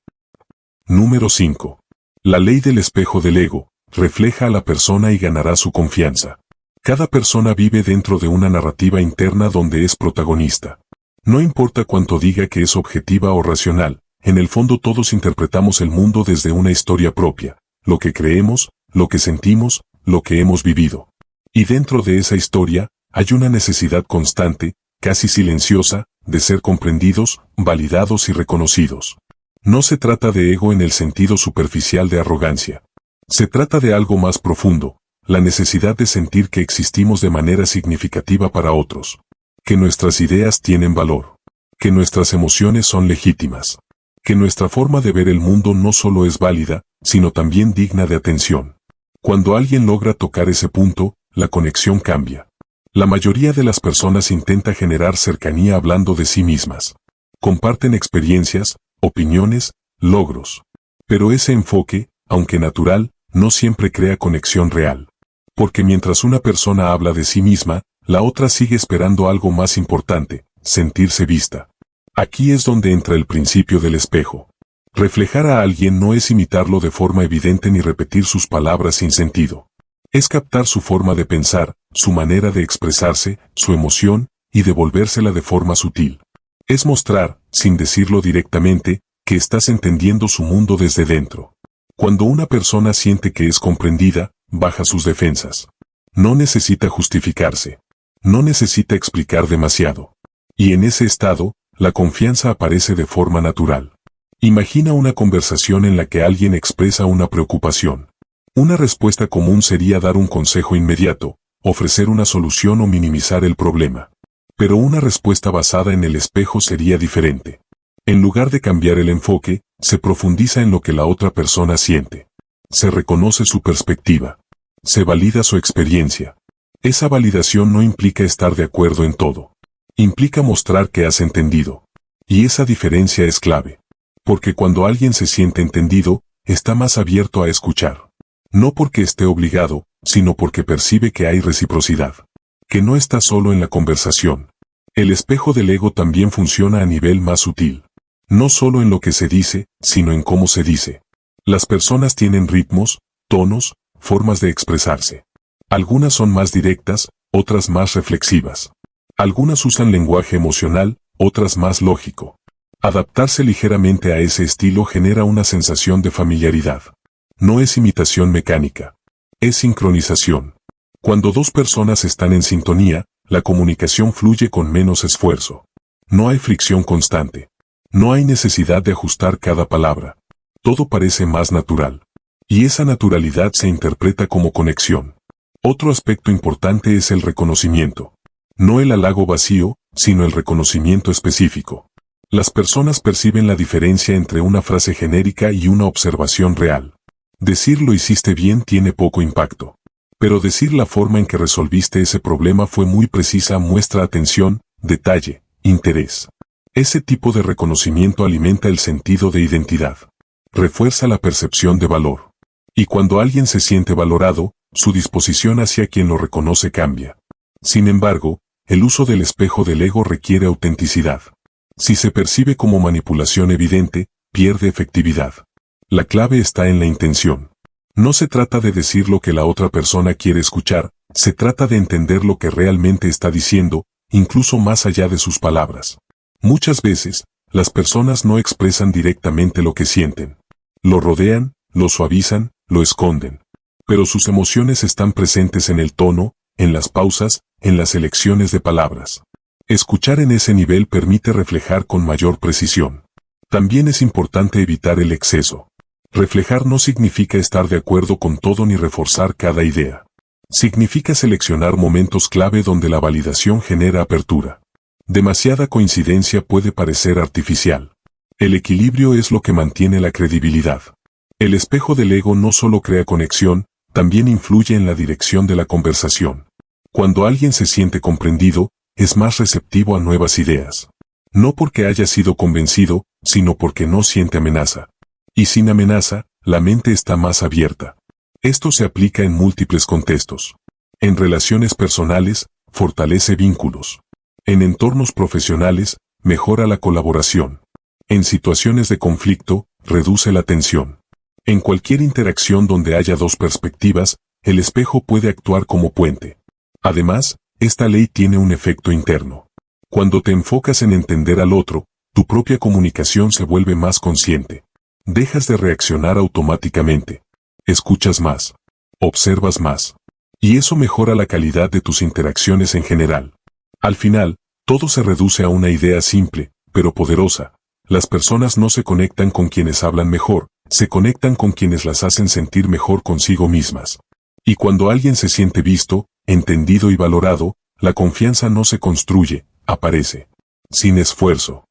Número 5. La ley del espejo del ego, refleja a la persona y ganará su confianza. Cada persona vive dentro de una narrativa interna donde es protagonista. No importa cuánto diga que es objetiva o racional, en el fondo todos interpretamos el mundo desde una historia propia, lo que creemos, lo que sentimos, lo que hemos vivido. Y dentro de esa historia, hay una necesidad constante, casi silenciosa, de ser comprendidos, validados y reconocidos. No se trata de ego en el sentido superficial de arrogancia. Se trata de algo más profundo, la necesidad de sentir que existimos de manera significativa para otros. Que nuestras ideas tienen valor. Que nuestras emociones son legítimas. Que nuestra forma de ver el mundo no solo es válida, sino también digna de atención. Cuando alguien logra tocar ese punto, la conexión cambia. La mayoría de las personas intenta generar cercanía hablando de sí mismas. Comparten experiencias, opiniones, logros. Pero ese enfoque, aunque natural, no siempre crea conexión real. Porque mientras una persona habla de sí misma, la otra sigue esperando algo más importante, sentirse vista. Aquí es donde entra el principio del espejo. Reflejar a alguien no es imitarlo de forma evidente ni repetir sus palabras sin sentido. Es captar su forma de pensar, su manera de expresarse, su emoción, y devolvérsela de forma sutil. Es mostrar, sin decirlo directamente, que estás entendiendo su mundo desde dentro. Cuando una persona siente que es comprendida, baja sus defensas. No necesita justificarse. No necesita explicar demasiado. Y en ese estado, la confianza aparece de forma natural. Imagina una conversación en la que alguien expresa una preocupación. Una respuesta común sería dar un consejo inmediato, ofrecer una solución o minimizar el problema. Pero una respuesta basada en el espejo sería diferente. En lugar de cambiar el enfoque, se profundiza en lo que la otra persona siente. Se reconoce su perspectiva. Se valida su experiencia. Esa validación no implica estar de acuerdo en todo. Implica mostrar que has entendido. Y esa diferencia es clave. Porque cuando alguien se siente entendido, está más abierto a escuchar. No porque esté obligado, sino porque percibe que hay reciprocidad. Que no está solo en la conversación. El espejo del ego también funciona a nivel más sutil. No solo en lo que se dice, sino en cómo se dice. Las personas tienen ritmos, tonos, formas de expresarse. Algunas son más directas, otras más reflexivas. Algunas usan lenguaje emocional, otras más lógico. Adaptarse ligeramente a ese estilo genera una sensación de familiaridad. No es imitación mecánica. Es sincronización. Cuando dos personas están en sintonía, la comunicación fluye con menos esfuerzo. No hay fricción constante. No hay necesidad de ajustar cada palabra. Todo parece más natural. Y esa naturalidad se interpreta como conexión. Otro aspecto importante es el reconocimiento. No el halago vacío, sino el reconocimiento específico. Las personas perciben la diferencia entre una frase genérica y una observación real. Decir lo hiciste bien tiene poco impacto. Pero decir la forma en que resolviste ese problema fue muy precisa muestra atención, detalle, interés. Ese tipo de reconocimiento alimenta el sentido de identidad. Refuerza la percepción de valor. Y cuando alguien se siente valorado, su disposición hacia quien lo reconoce cambia. Sin embargo, el uso del espejo del ego requiere autenticidad. Si se percibe como manipulación evidente, pierde efectividad. La clave está en la intención. No se trata de decir lo que la otra persona quiere escuchar, se trata de entender lo que realmente está diciendo, incluso más allá de sus palabras. Muchas veces, las personas no expresan directamente lo que sienten. Lo rodean, lo suavizan, lo esconden. Pero sus emociones están presentes en el tono, en las pausas, en las elecciones de palabras. Escuchar en ese nivel permite reflejar con mayor precisión. También es importante evitar el exceso. Reflejar no significa estar de acuerdo con todo ni reforzar cada idea. Significa seleccionar momentos clave donde la validación genera apertura. Demasiada coincidencia puede parecer artificial. El equilibrio es lo que mantiene la credibilidad. El espejo del ego no solo crea conexión, también influye en la dirección de la conversación. Cuando alguien se siente comprendido, es más receptivo a nuevas ideas. No porque haya sido convencido, sino porque no siente amenaza. Y sin amenaza, la mente está más abierta. Esto se aplica en múltiples contextos. En relaciones personales, fortalece vínculos. En entornos profesionales, mejora la colaboración. En situaciones de conflicto, reduce la tensión. En cualquier interacción donde haya dos perspectivas, el espejo puede actuar como puente. Además, esta ley tiene un efecto interno. Cuando te enfocas en entender al otro, tu propia comunicación se vuelve más consciente. Dejas de reaccionar automáticamente. Escuchas más. Observas más. Y eso mejora la calidad de tus interacciones en general. Al final, todo se reduce a una idea simple, pero poderosa. Las personas no se conectan con quienes hablan mejor, se conectan con quienes las hacen sentir mejor consigo mismas. Y cuando alguien se siente visto, entendido y valorado, la confianza no se construye, aparece. Sin esfuerzo.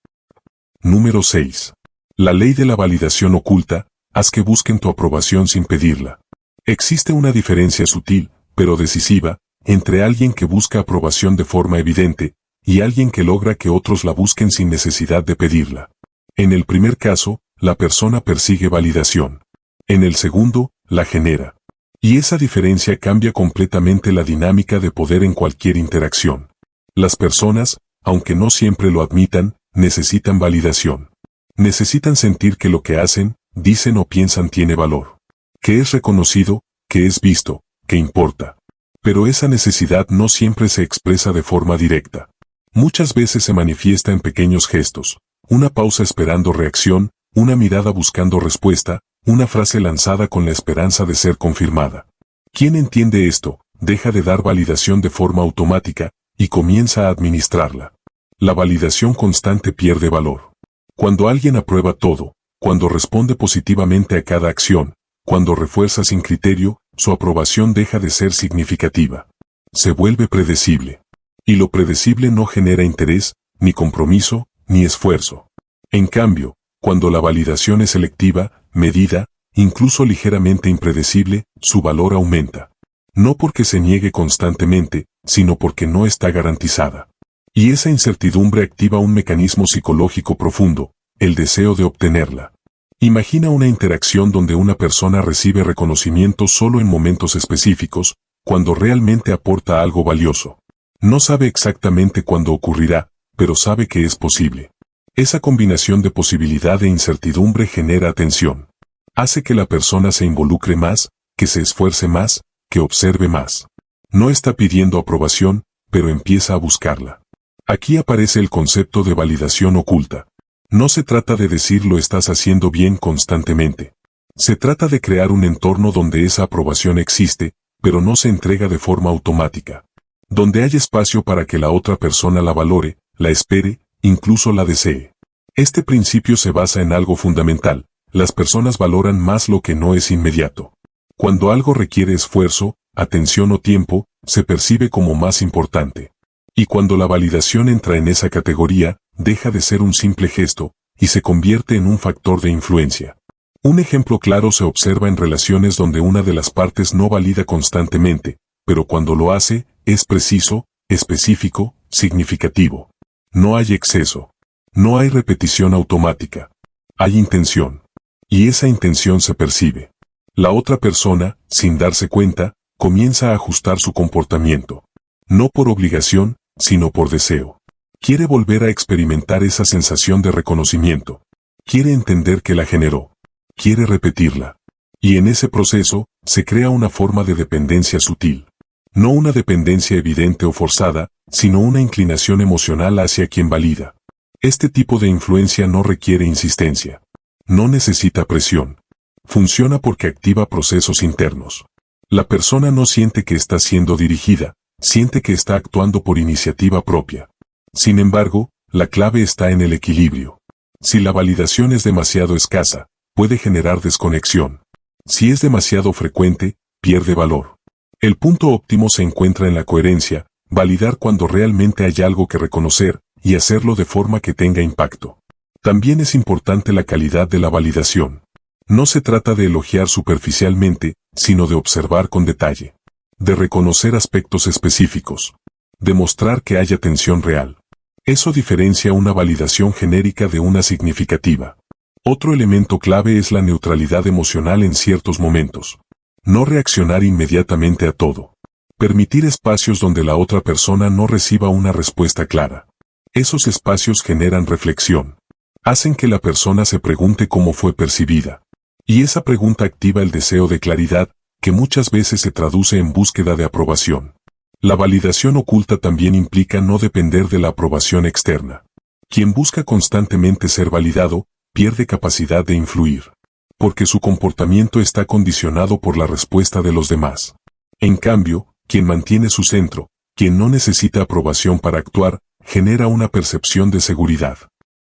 Número 6. La ley de la validación oculta, haz que busquen tu aprobación sin pedirla. Existe una diferencia sutil, pero decisiva, entre alguien que busca aprobación de forma evidente, y alguien que logra que otros la busquen sin necesidad de pedirla. En el primer caso, la persona persigue validación. En el segundo, la genera. Y esa diferencia cambia completamente la dinámica de poder en cualquier interacción. Las personas, aunque no siempre lo admitan, necesitan validación. Necesitan sentir que lo que hacen, dicen o piensan tiene valor. Que es reconocido, que es visto, que importa. Pero esa necesidad no siempre se expresa de forma directa. Muchas veces se manifiesta en pequeños gestos. Una pausa esperando reacción, una mirada buscando respuesta, una frase lanzada con la esperanza de ser confirmada. Quien entiende esto, deja de dar validación de forma automática, y comienza a administrarla. La validación constante pierde valor. Cuando alguien aprueba todo, cuando responde positivamente a cada acción, cuando refuerza sin criterio, su aprobación deja de ser significativa. Se vuelve predecible. Y lo predecible no genera interés, ni compromiso, ni esfuerzo. En cambio, cuando la validación es selectiva, medida, incluso ligeramente impredecible, su valor aumenta. No porque se niegue constantemente, sino porque no está garantizada. Y esa incertidumbre activa un mecanismo psicológico profundo, el deseo de obtenerla. Imagina una interacción donde una persona recibe reconocimiento solo en momentos específicos, cuando realmente aporta algo valioso. No sabe exactamente cuándo ocurrirá, pero sabe que es posible. Esa combinación de posibilidad e incertidumbre genera atención. Hace que la persona se involucre más, que se esfuerce más, que observe más. No está pidiendo aprobación, pero empieza a buscarla. Aquí aparece el concepto de validación oculta. No se trata de decir lo estás haciendo bien constantemente. Se trata de crear un entorno donde esa aprobación existe, pero no se entrega de forma automática. Donde hay espacio para que la otra persona la valore, la espere, incluso la desee. Este principio se basa en algo fundamental. Las personas valoran más lo que no es inmediato. Cuando algo requiere esfuerzo, atención o tiempo, se percibe como más importante. Y cuando la validación entra en esa categoría, deja de ser un simple gesto, y se convierte en un factor de influencia. Un ejemplo claro se observa en relaciones donde una de las partes no valida constantemente, pero cuando lo hace, es preciso, específico, significativo. No hay exceso. No hay repetición automática. Hay intención. Y esa intención se percibe. La otra persona, sin darse cuenta, comienza a ajustar su comportamiento. No por obligación, sino por deseo. Quiere volver a experimentar esa sensación de reconocimiento. Quiere entender que la generó. Quiere repetirla. Y en ese proceso, se crea una forma de dependencia sutil. No una dependencia evidente o forzada, sino una inclinación emocional hacia quien valida. Este tipo de influencia no requiere insistencia. No necesita presión. Funciona porque activa procesos internos. La persona no siente que está siendo dirigida, siente que está actuando por iniciativa propia. Sin embargo, la clave está en el equilibrio. Si la validación es demasiado escasa, puede generar desconexión. Si es demasiado frecuente, pierde valor. El punto óptimo se encuentra en la coherencia, validar cuando realmente hay algo que reconocer, y hacerlo de forma que tenga impacto. También es importante la calidad de la validación. No se trata de elogiar superficialmente, sino de observar con detalle. De reconocer aspectos específicos. De mostrar que hay atención real. Eso diferencia una validación genérica de una significativa. Otro elemento clave es la neutralidad emocional en ciertos momentos. No reaccionar inmediatamente a todo. Permitir espacios donde la otra persona no reciba una respuesta clara. Esos espacios generan reflexión. Hacen que la persona se pregunte cómo fue percibida. Y esa pregunta activa el deseo de claridad, que muchas veces se traduce en búsqueda de aprobación. La validación oculta también implica no depender de la aprobación externa. Quien busca constantemente ser validado, pierde capacidad de influir. Porque su comportamiento está condicionado por la respuesta de los demás. En cambio, quien mantiene su centro, quien no necesita aprobación para actuar, genera una percepción de seguridad.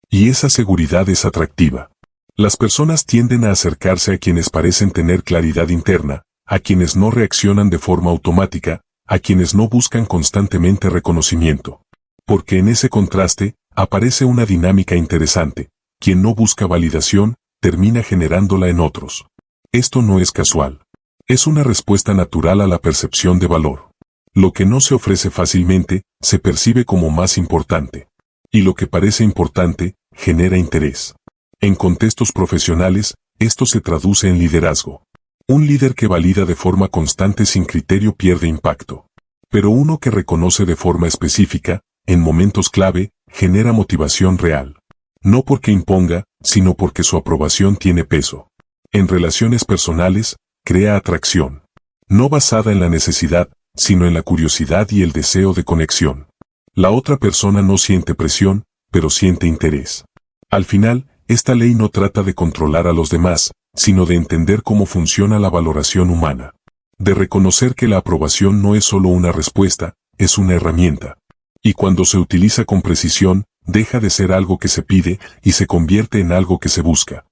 Y esa seguridad es atractiva. Las personas tienden a acercarse a quienes parecen tener claridad interna, a quienes no reaccionan de forma automática, a quienes no buscan constantemente reconocimiento. Porque en ese contraste, aparece una dinámica interesante. Quien no busca validación, termina generándola en otros. Esto no es casual. Es una respuesta natural a la percepción de valor. Lo que no se ofrece fácilmente, se percibe como más importante. Y lo que parece importante, genera interés. En contextos profesionales, esto se traduce en liderazgo. Un líder que valida de forma constante sin criterio pierde impacto. Pero uno que reconoce de forma específica, en momentos clave, genera motivación real. No porque imponga, sino porque su aprobación tiene peso. En relaciones personales, crea atracción. No basada en la necesidad, sino en la curiosidad y el deseo de conexión. La otra persona no siente presión, pero siente interés. Al final, esta ley no trata de controlar a los demás, sino de entender cómo funciona la valoración humana. De reconocer que la aprobación no es solo una respuesta, es una herramienta. Y cuando se utiliza con precisión, deja de ser algo que se pide y se convierte en algo que se busca.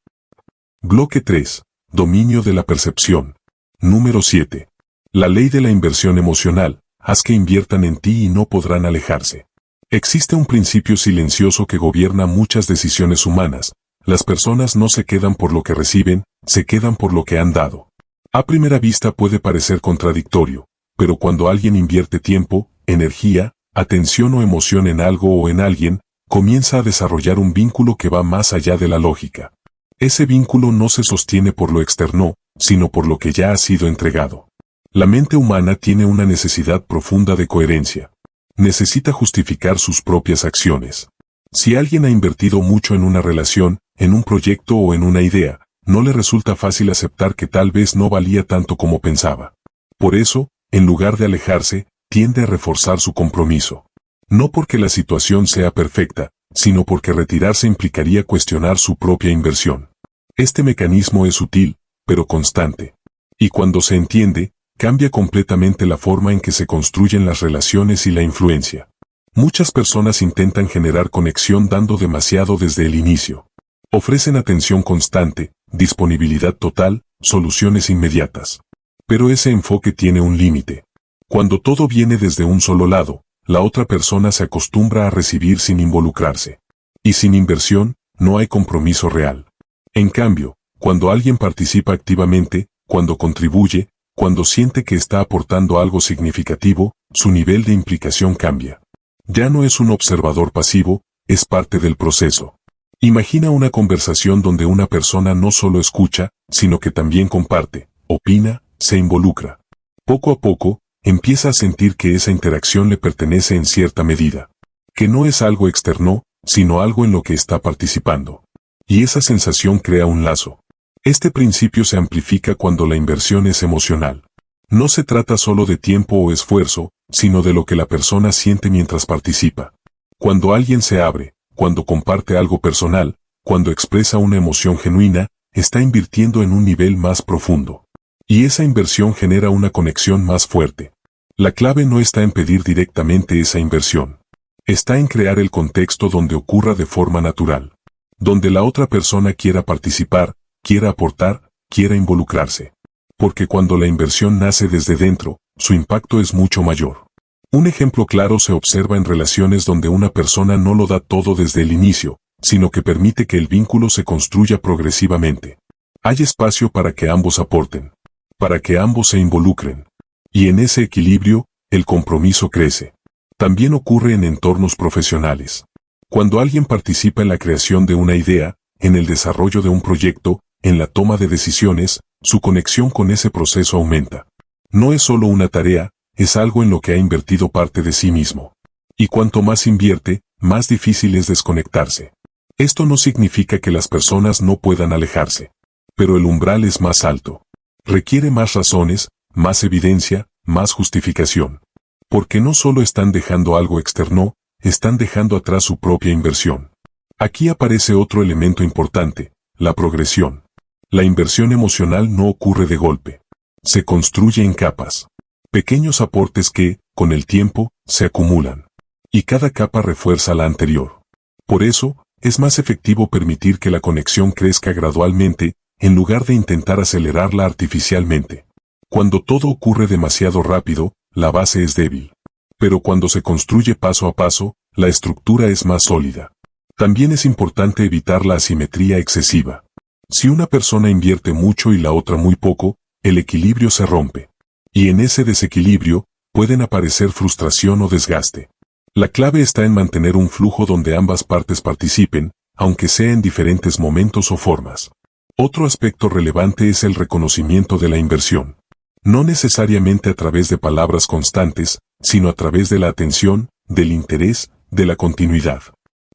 Bloque 3. Dominio de la percepción. Número 7. La ley de la inversión emocional. Haz que inviertan en ti y no podrán alejarse. Existe un principio silencioso que gobierna muchas decisiones humanas. Las personas no se quedan por lo que reciben, se quedan por lo que han dado. A primera vista puede parecer contradictorio, pero cuando alguien invierte tiempo, energía, atención o emoción en algo o en alguien, comienza a desarrollar un vínculo que va más allá de la lógica. Ese vínculo no se sostiene por lo externo, sino por lo que ya ha sido entregado. La mente humana tiene una necesidad profunda de coherencia. Necesita justificar sus propias acciones. Si alguien ha invertido mucho en una relación, en un proyecto o en una idea, no le resulta fácil aceptar que tal vez no valía tanto como pensaba. Por eso, en lugar de alejarse, tiende a reforzar su compromiso. No porque la situación sea perfecta, sino porque retirarse implicaría cuestionar su propia inversión. Este mecanismo es sutil, pero constante. Y cuando se entiende, cambia completamente la forma en que se construyen las relaciones y la influencia. Muchas personas intentan generar conexión dando demasiado desde el inicio. Ofrecen atención constante, disponibilidad total, soluciones inmediatas. Pero ese enfoque tiene un límite. Cuando todo viene desde un solo lado, la otra persona se acostumbra a recibir sin involucrarse. Y sin inversión, no hay compromiso real. En cambio, cuando alguien participa activamente, cuando contribuye, cuando siente que está aportando algo significativo, su nivel de implicación cambia. Ya no es un observador pasivo, es parte del proceso. Imagina una conversación donde una persona no solo escucha, sino que también comparte, opina, se involucra. Poco a poco, empieza a sentir que esa interacción le pertenece en cierta medida. Que no es algo externo, sino algo en lo que está participando. Y esa sensación crea un lazo. Este principio se amplifica cuando la inversión es emocional. No se trata solo de tiempo o esfuerzo, sino de lo que la persona siente mientras participa. Cuando alguien se abre, cuando comparte algo personal, cuando expresa una emoción genuina, está invirtiendo en un nivel más profundo. Y esa inversión genera una conexión más fuerte. La clave no está en pedir directamente esa inversión. Está en crear el contexto donde ocurra de forma natural. Donde la otra persona quiera participar, quiera aportar, quiera involucrarse. Porque cuando la inversión nace desde dentro, su impacto es mucho mayor. Un ejemplo claro se observa en relaciones donde una persona no lo da todo desde el inicio, sino que permite que el vínculo se construya progresivamente. Hay espacio para que ambos aporten, para que ambos se involucren. Y en ese equilibrio, el compromiso crece. También ocurre en entornos profesionales. Cuando alguien participa en la creación de una idea, en el desarrollo de un proyecto, en la toma de decisiones, su conexión con ese proceso aumenta. No es solo una tarea, es algo en lo que ha invertido parte de sí mismo. Y cuanto más invierte, más difícil es desconectarse. Esto no significa que las personas no puedan alejarse. Pero el umbral es más alto. Requiere más razones, más evidencia, más justificación. Porque no solo están dejando algo externo, están dejando atrás su propia inversión. Aquí aparece otro elemento importante, la progresión. La inversión emocional no ocurre de golpe. Se construye en capas. Pequeños aportes que, con el tiempo, se acumulan. Y cada capa refuerza la anterior. Por eso, es más efectivo permitir que la conexión crezca gradualmente, en lugar de intentar acelerarla artificialmente. Cuando todo ocurre demasiado rápido, la base es débil. Pero cuando se construye paso a paso, la estructura es más sólida. También es importante evitar la asimetría excesiva. Si una persona invierte mucho y la otra muy poco, el equilibrio se rompe. Y en ese desequilibrio, pueden aparecer frustración o desgaste. La clave está en mantener un flujo donde ambas partes participen, aunque sea en diferentes momentos o formas. Otro aspecto relevante es el reconocimiento de la inversión. No necesariamente a través de palabras constantes, sino a través de la atención, del interés, de la continuidad.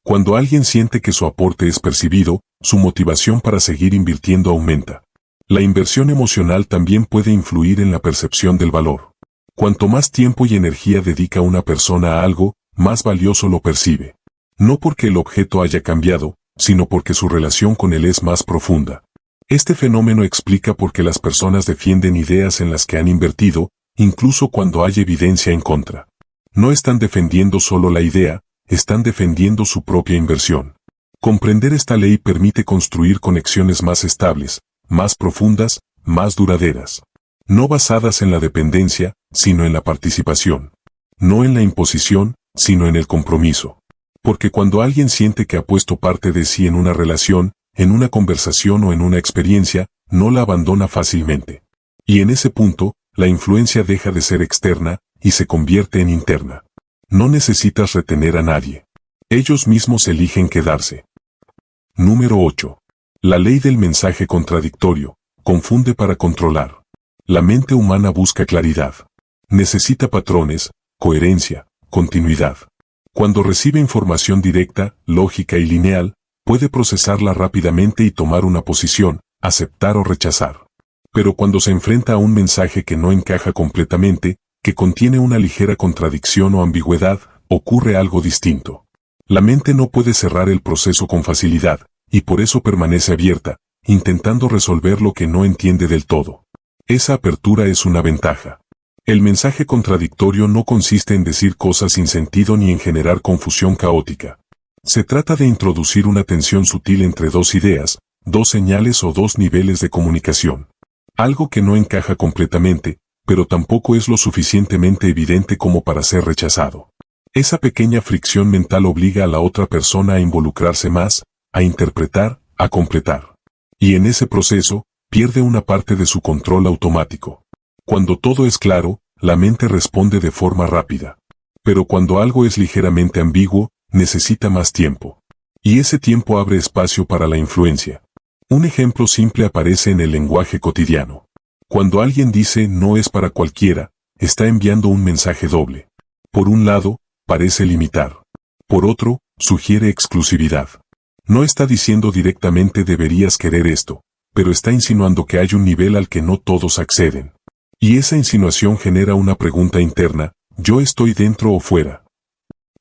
Cuando alguien siente que su aporte es percibido, su motivación para seguir invirtiendo aumenta. La inversión emocional también puede influir en la percepción del valor. Cuanto más tiempo y energía dedica una persona a algo, más valioso lo percibe. No porque el objeto haya cambiado, sino porque su relación con él es más profunda. Este fenómeno explica por qué las personas defienden ideas en las que han invertido, incluso cuando hay evidencia en contra. No están defendiendo solo la idea, están defendiendo su propia inversión. Comprender esta ley permite construir conexiones más estables, más profundas, más duraderas. No basadas en la dependencia, sino en la participación. No en la imposición, sino en el compromiso. Porque cuando alguien siente que ha puesto parte de sí en una relación, en una conversación o en una experiencia, no la abandona fácilmente. Y en ese punto, la influencia deja de ser externa y se convierte en interna. No necesitas retener a nadie. Ellos mismos eligen quedarse. Número 8. La ley del mensaje contradictorio. Confunde para controlar. La mente humana busca claridad. Necesita patrones, coherencia, continuidad. Cuando recibe información directa, lógica y lineal, puede procesarla rápidamente y tomar una posición, aceptar o rechazar. Pero cuando se enfrenta a un mensaje que no encaja completamente, que contiene una ligera contradicción o ambigüedad, ocurre algo distinto. La mente no puede cerrar el proceso con facilidad, y por eso permanece abierta, intentando resolver lo que no entiende del todo. Esa apertura es una ventaja. El mensaje contradictorio no consiste en decir cosas sin sentido ni en generar confusión caótica. Se trata de introducir una tensión sutil entre dos ideas, dos señales o dos niveles de comunicación. Algo que no encaja completamente, pero tampoco es lo suficientemente evidente como para ser rechazado. Esa pequeña fricción mental obliga a la otra persona a involucrarse más, a interpretar, a completar. Y en ese proceso, pierde una parte de su control automático. Cuando todo es claro, la mente responde de forma rápida. Pero cuando algo es ligeramente ambiguo, necesita más tiempo. Y ese tiempo abre espacio para la influencia. Un ejemplo simple aparece en el lenguaje cotidiano. Cuando alguien dice no es para cualquiera, está enviando un mensaje doble. Por un lado, parece limitar. Por otro, sugiere exclusividad. No está diciendo directamente deberías querer esto, pero está insinuando que hay un nivel al que no todos acceden. Y esa insinuación genera una pregunta interna, ¿yo estoy dentro o fuera?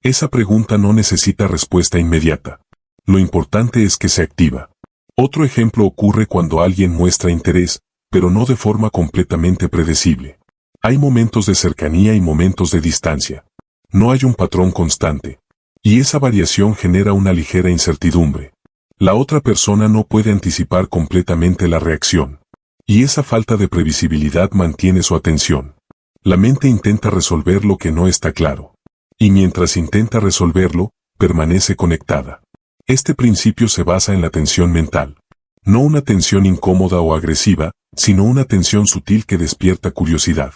Esa pregunta no necesita respuesta inmediata. Lo importante es que se activa. Otro ejemplo ocurre cuando alguien muestra interés, pero no de forma completamente predecible. Hay momentos de cercanía y momentos de distancia. No hay un patrón constante. Y esa variación genera una ligera incertidumbre. La otra persona no puede anticipar completamente la reacción. Y esa falta de previsibilidad mantiene su atención. La mente intenta resolver lo que no está claro. Y mientras intenta resolverlo, permanece conectada. Este principio se basa en la tensión mental. No una tensión incómoda o agresiva, sino una tensión sutil que despierta curiosidad.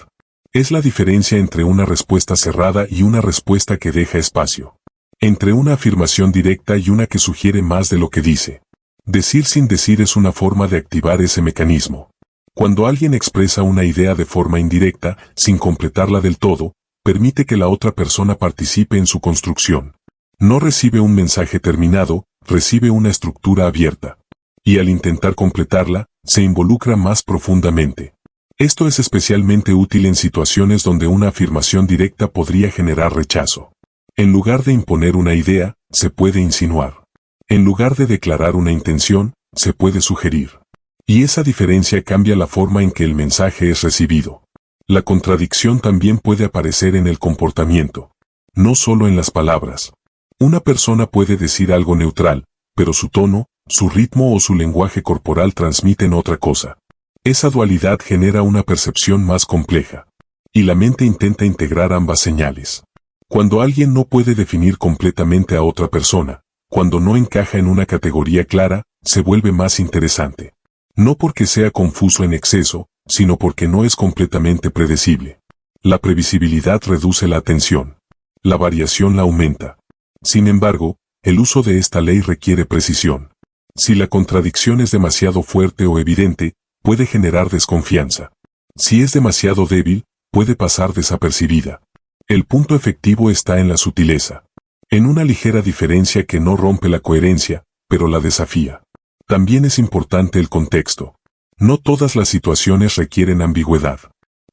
Es la diferencia entre una respuesta cerrada y una respuesta que deja espacio. Entre una afirmación directa y una que sugiere más de lo que dice. Decir sin decir es una forma de activar ese mecanismo. Cuando alguien expresa una idea de forma indirecta, sin completarla del todo, permite que la otra persona participe en su construcción. No recibe un mensaje terminado, recibe una estructura abierta. Y al intentar completarla, se involucra más profundamente. Esto es especialmente útil en situaciones donde una afirmación directa podría generar rechazo. En lugar de imponer una idea, se puede insinuar. En lugar de declarar una intención, se puede sugerir. Y esa diferencia cambia la forma en que el mensaje es recibido. La contradicción también puede aparecer en el comportamiento. No solo en las palabras. Una persona puede decir algo neutral, pero su tono, su ritmo o su lenguaje corporal transmiten otra cosa. Esa dualidad genera una percepción más compleja. Y la mente intenta integrar ambas señales. Cuando alguien no puede definir completamente a otra persona, cuando no encaja en una categoría clara, se vuelve más interesante. No porque sea confuso en exceso, sino porque no es completamente predecible. La previsibilidad reduce la atención. La variación la aumenta. Sin embargo, el uso de esta ley requiere precisión. Si la contradicción es demasiado fuerte o evidente, puede generar desconfianza. Si es demasiado débil, puede pasar desapercibida. El punto efectivo está en la sutileza. En una ligera diferencia que no rompe la coherencia, pero la desafía. También es importante el contexto. No todas las situaciones requieren ambigüedad.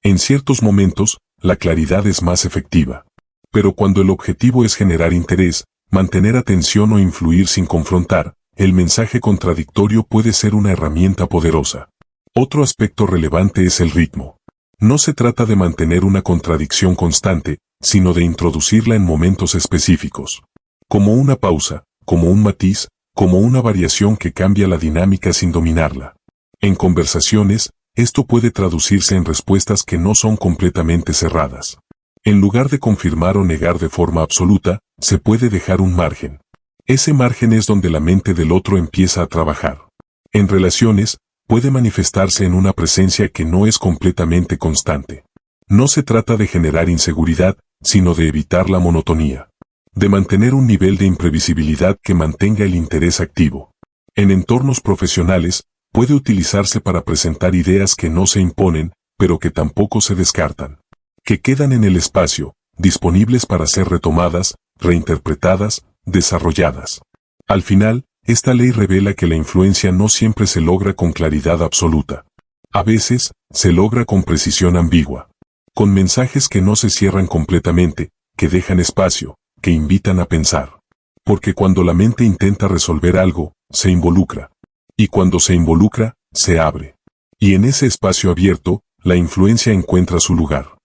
En ciertos momentos, la claridad es más efectiva. Pero cuando el objetivo es generar interés, mantener atención o influir sin confrontar, el mensaje contradictorio puede ser una herramienta poderosa. Otro aspecto relevante es el ritmo. No se trata de mantener una contradicción constante, sino de introducirla en momentos específicos. Como una pausa, como un matiz, como una variación que cambia la dinámica sin dominarla. En conversaciones, esto puede traducirse en respuestas que no son completamente cerradas. En lugar de confirmar o negar de forma absoluta, se puede dejar un margen. Ese margen es donde la mente del otro empieza a trabajar. En relaciones, puede manifestarse en una presencia que no es completamente constante. No se trata de generar inseguridad, sino de evitar la monotonía. De mantener un nivel de imprevisibilidad que mantenga el interés activo. En entornos profesionales, puede utilizarse para presentar ideas que no se imponen, pero que tampoco se descartan. Que quedan en el espacio, disponibles para ser retomadas, reinterpretadas, desarrolladas. Al final, esta ley revela que la influencia no siempre se logra con claridad absoluta. A veces, se logra con precisión ambigua. Con mensajes que no se cierran completamente, que dejan espacio, que invitan a pensar. Porque cuando la mente intenta resolver algo, se involucra. Y cuando se involucra, se abre. Y en ese espacio abierto, la influencia encuentra su lugar.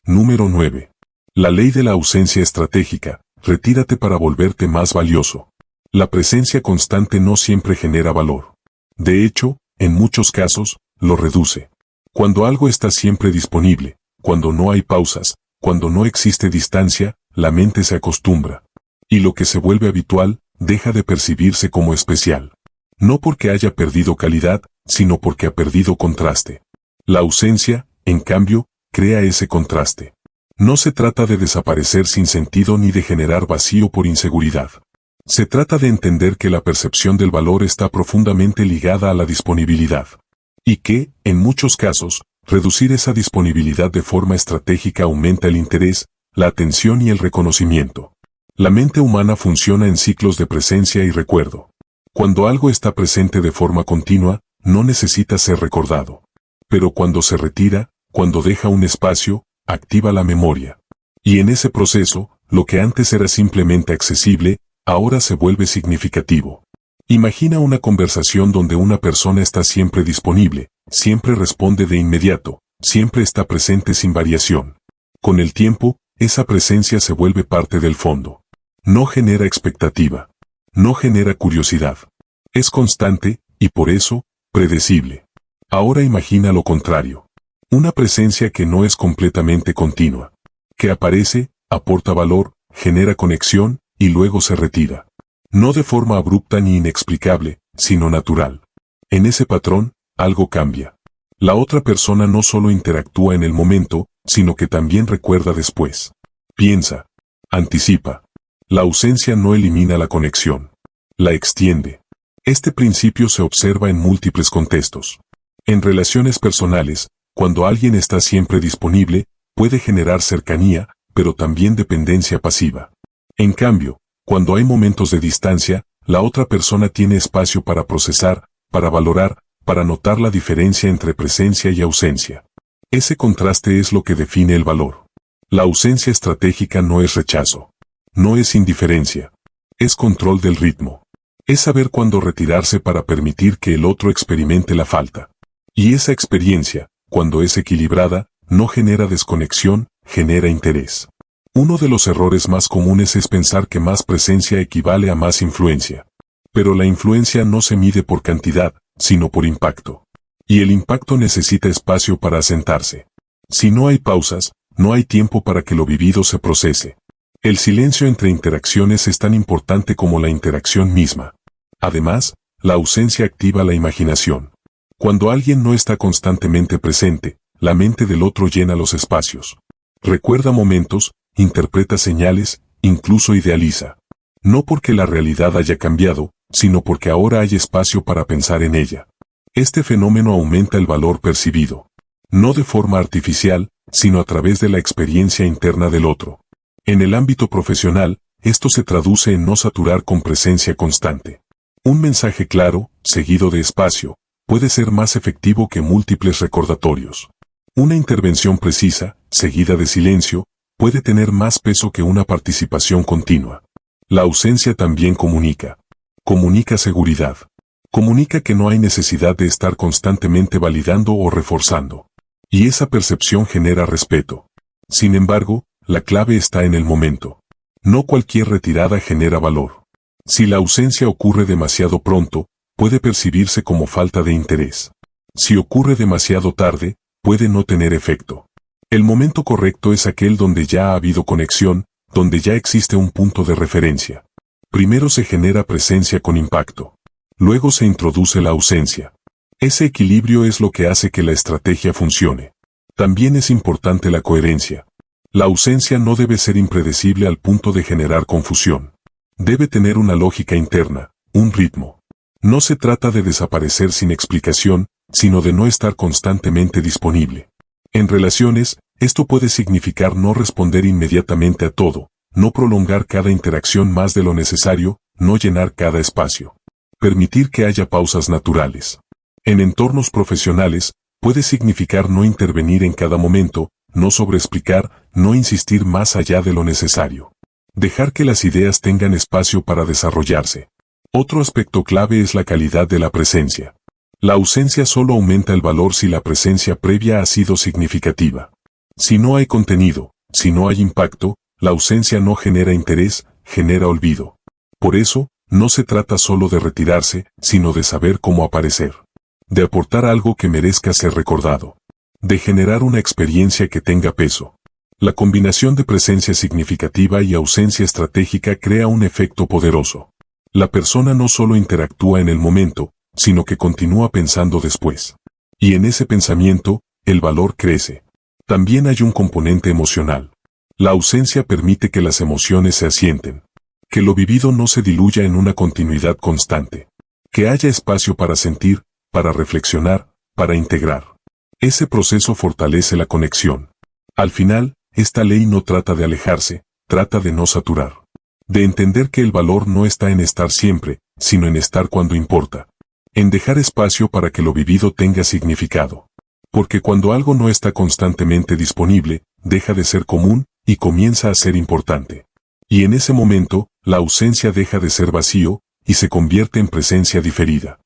Número 9. La ley de la ausencia estratégica. Retírate para volverte más valioso. La presencia constante no siempre genera valor. De hecho, en muchos casos, lo reduce. Cuando algo está siempre disponible, cuando no hay pausas, cuando no existe distancia, la mente se acostumbra. Y lo que se vuelve habitual, deja de percibirse como especial. No porque haya perdido calidad, sino porque ha perdido contraste. La ausencia, en cambio, crea ese contraste. No se trata de desaparecer sin sentido ni de generar vacío por inseguridad. Se trata de entender que la percepción del valor está profundamente ligada a la disponibilidad. Y que, en muchos casos, reducir esa disponibilidad de forma estratégica aumenta el interés, la atención y el reconocimiento. La mente humana funciona en ciclos de presencia y recuerdo. Cuando algo está presente de forma continua, no necesita ser recordado. Pero cuando se retira, cuando deja un espacio, activa la memoria. Y en ese proceso, lo que antes era simplemente accesible, ahora se vuelve significativo. Imagina una conversación donde una persona está siempre disponible, siempre responde de inmediato, siempre está presente sin variación. Con el tiempo, esa presencia se vuelve parte del fondo. No genera expectativa. No genera curiosidad. Es constante, y por eso, predecible. Ahora imagina lo contrario. Una presencia que no es completamente continua. Que aparece, aporta valor, genera conexión, y luego se retira. No de forma abrupta ni inexplicable, sino natural. En ese patrón, algo cambia. La otra persona no solo interactúa en el momento, sino que también recuerda después. Piensa. Anticipa. La ausencia no elimina la conexión. La extiende. Este principio se observa en múltiples contextos. En relaciones personales, cuando alguien está siempre disponible, puede generar cercanía, pero también dependencia pasiva. En cambio, cuando hay momentos de distancia, la otra persona tiene espacio para procesar, para valorar, para notar la diferencia entre presencia y ausencia. Ese contraste es lo que define el valor. La ausencia estratégica no es rechazo. No es indiferencia. Es control del ritmo. Es saber cuándo retirarse para permitir que el otro experimente la falta. Y esa experiencia, cuando es equilibrada, no genera desconexión, genera interés. Uno de los errores más comunes es pensar que más presencia equivale a más influencia. Pero la influencia no se mide por cantidad, sino por impacto. Y el impacto necesita espacio para asentarse. Si no hay pausas, no hay tiempo para que lo vivido se procese. El silencio entre interacciones es tan importante como la interacción misma. Además, la ausencia activa la imaginación. Cuando alguien no está constantemente presente, la mente del otro llena los espacios. Recuerda momentos, interpreta señales, incluso idealiza. No porque la realidad haya cambiado, sino porque ahora hay espacio para pensar en ella. Este fenómeno aumenta el valor percibido. No de forma artificial, sino a través de la experiencia interna del otro. En el ámbito profesional, esto se traduce en no saturar con presencia constante. Un mensaje claro, seguido de espacio, puede ser más efectivo que múltiples recordatorios. Una intervención precisa, seguida de silencio, puede tener más peso que una participación continua. La ausencia también comunica. Comunica seguridad. Comunica que no hay necesidad de estar constantemente validando o reforzando. Y esa percepción genera respeto. Sin embargo, la clave está en el momento. No cualquier retirada genera valor. Si la ausencia ocurre demasiado pronto, puede percibirse como falta de interés. Si ocurre demasiado tarde, puede no tener efecto. El momento correcto es aquel donde ya ha habido conexión, donde ya existe un punto de referencia. Primero se genera presencia con impacto. Luego se introduce la ausencia. Ese equilibrio es lo que hace que la estrategia funcione. También es importante la coherencia. La ausencia no debe ser impredecible al punto de generar confusión. Debe tener una lógica interna, un ritmo. No se trata de desaparecer sin explicación, sino de no estar constantemente disponible. En relaciones, esto puede significar no responder inmediatamente a todo, no prolongar cada interacción más de lo necesario, no llenar cada espacio. Permitir que haya pausas naturales. En entornos profesionales, puede significar no intervenir en cada momento, no sobreexplicar, no insistir más allá de lo necesario. Dejar que las ideas tengan espacio para desarrollarse. Otro aspecto clave es la calidad de la presencia. La ausencia solo aumenta el valor si la presencia previa ha sido significativa. Si no hay contenido, si no hay impacto, la ausencia no genera interés, genera olvido. Por eso, no se trata solo de retirarse, sino de saber cómo aparecer. De aportar algo que merezca ser recordado. De generar una experiencia que tenga peso. La combinación de presencia significativa y ausencia estratégica crea un efecto poderoso. La persona no solo interactúa en el momento, sino que continúa pensando después. Y en ese pensamiento, el valor crece. También hay un componente emocional. La ausencia permite que las emociones se asienten. Que lo vivido no se diluya en una continuidad constante. Que haya espacio para sentir, para reflexionar, para integrar. Ese proceso fortalece la conexión. Al final, esta ley no trata de alejarse, trata de no saturar. De entender que el valor no está en estar siempre, sino en estar cuando importa. En dejar espacio para que lo vivido tenga significado. Porque cuando algo no está constantemente disponible, deja de ser común, y comienza a ser importante. Y en ese momento, la ausencia deja de ser vacío, y se convierte en presencia diferida.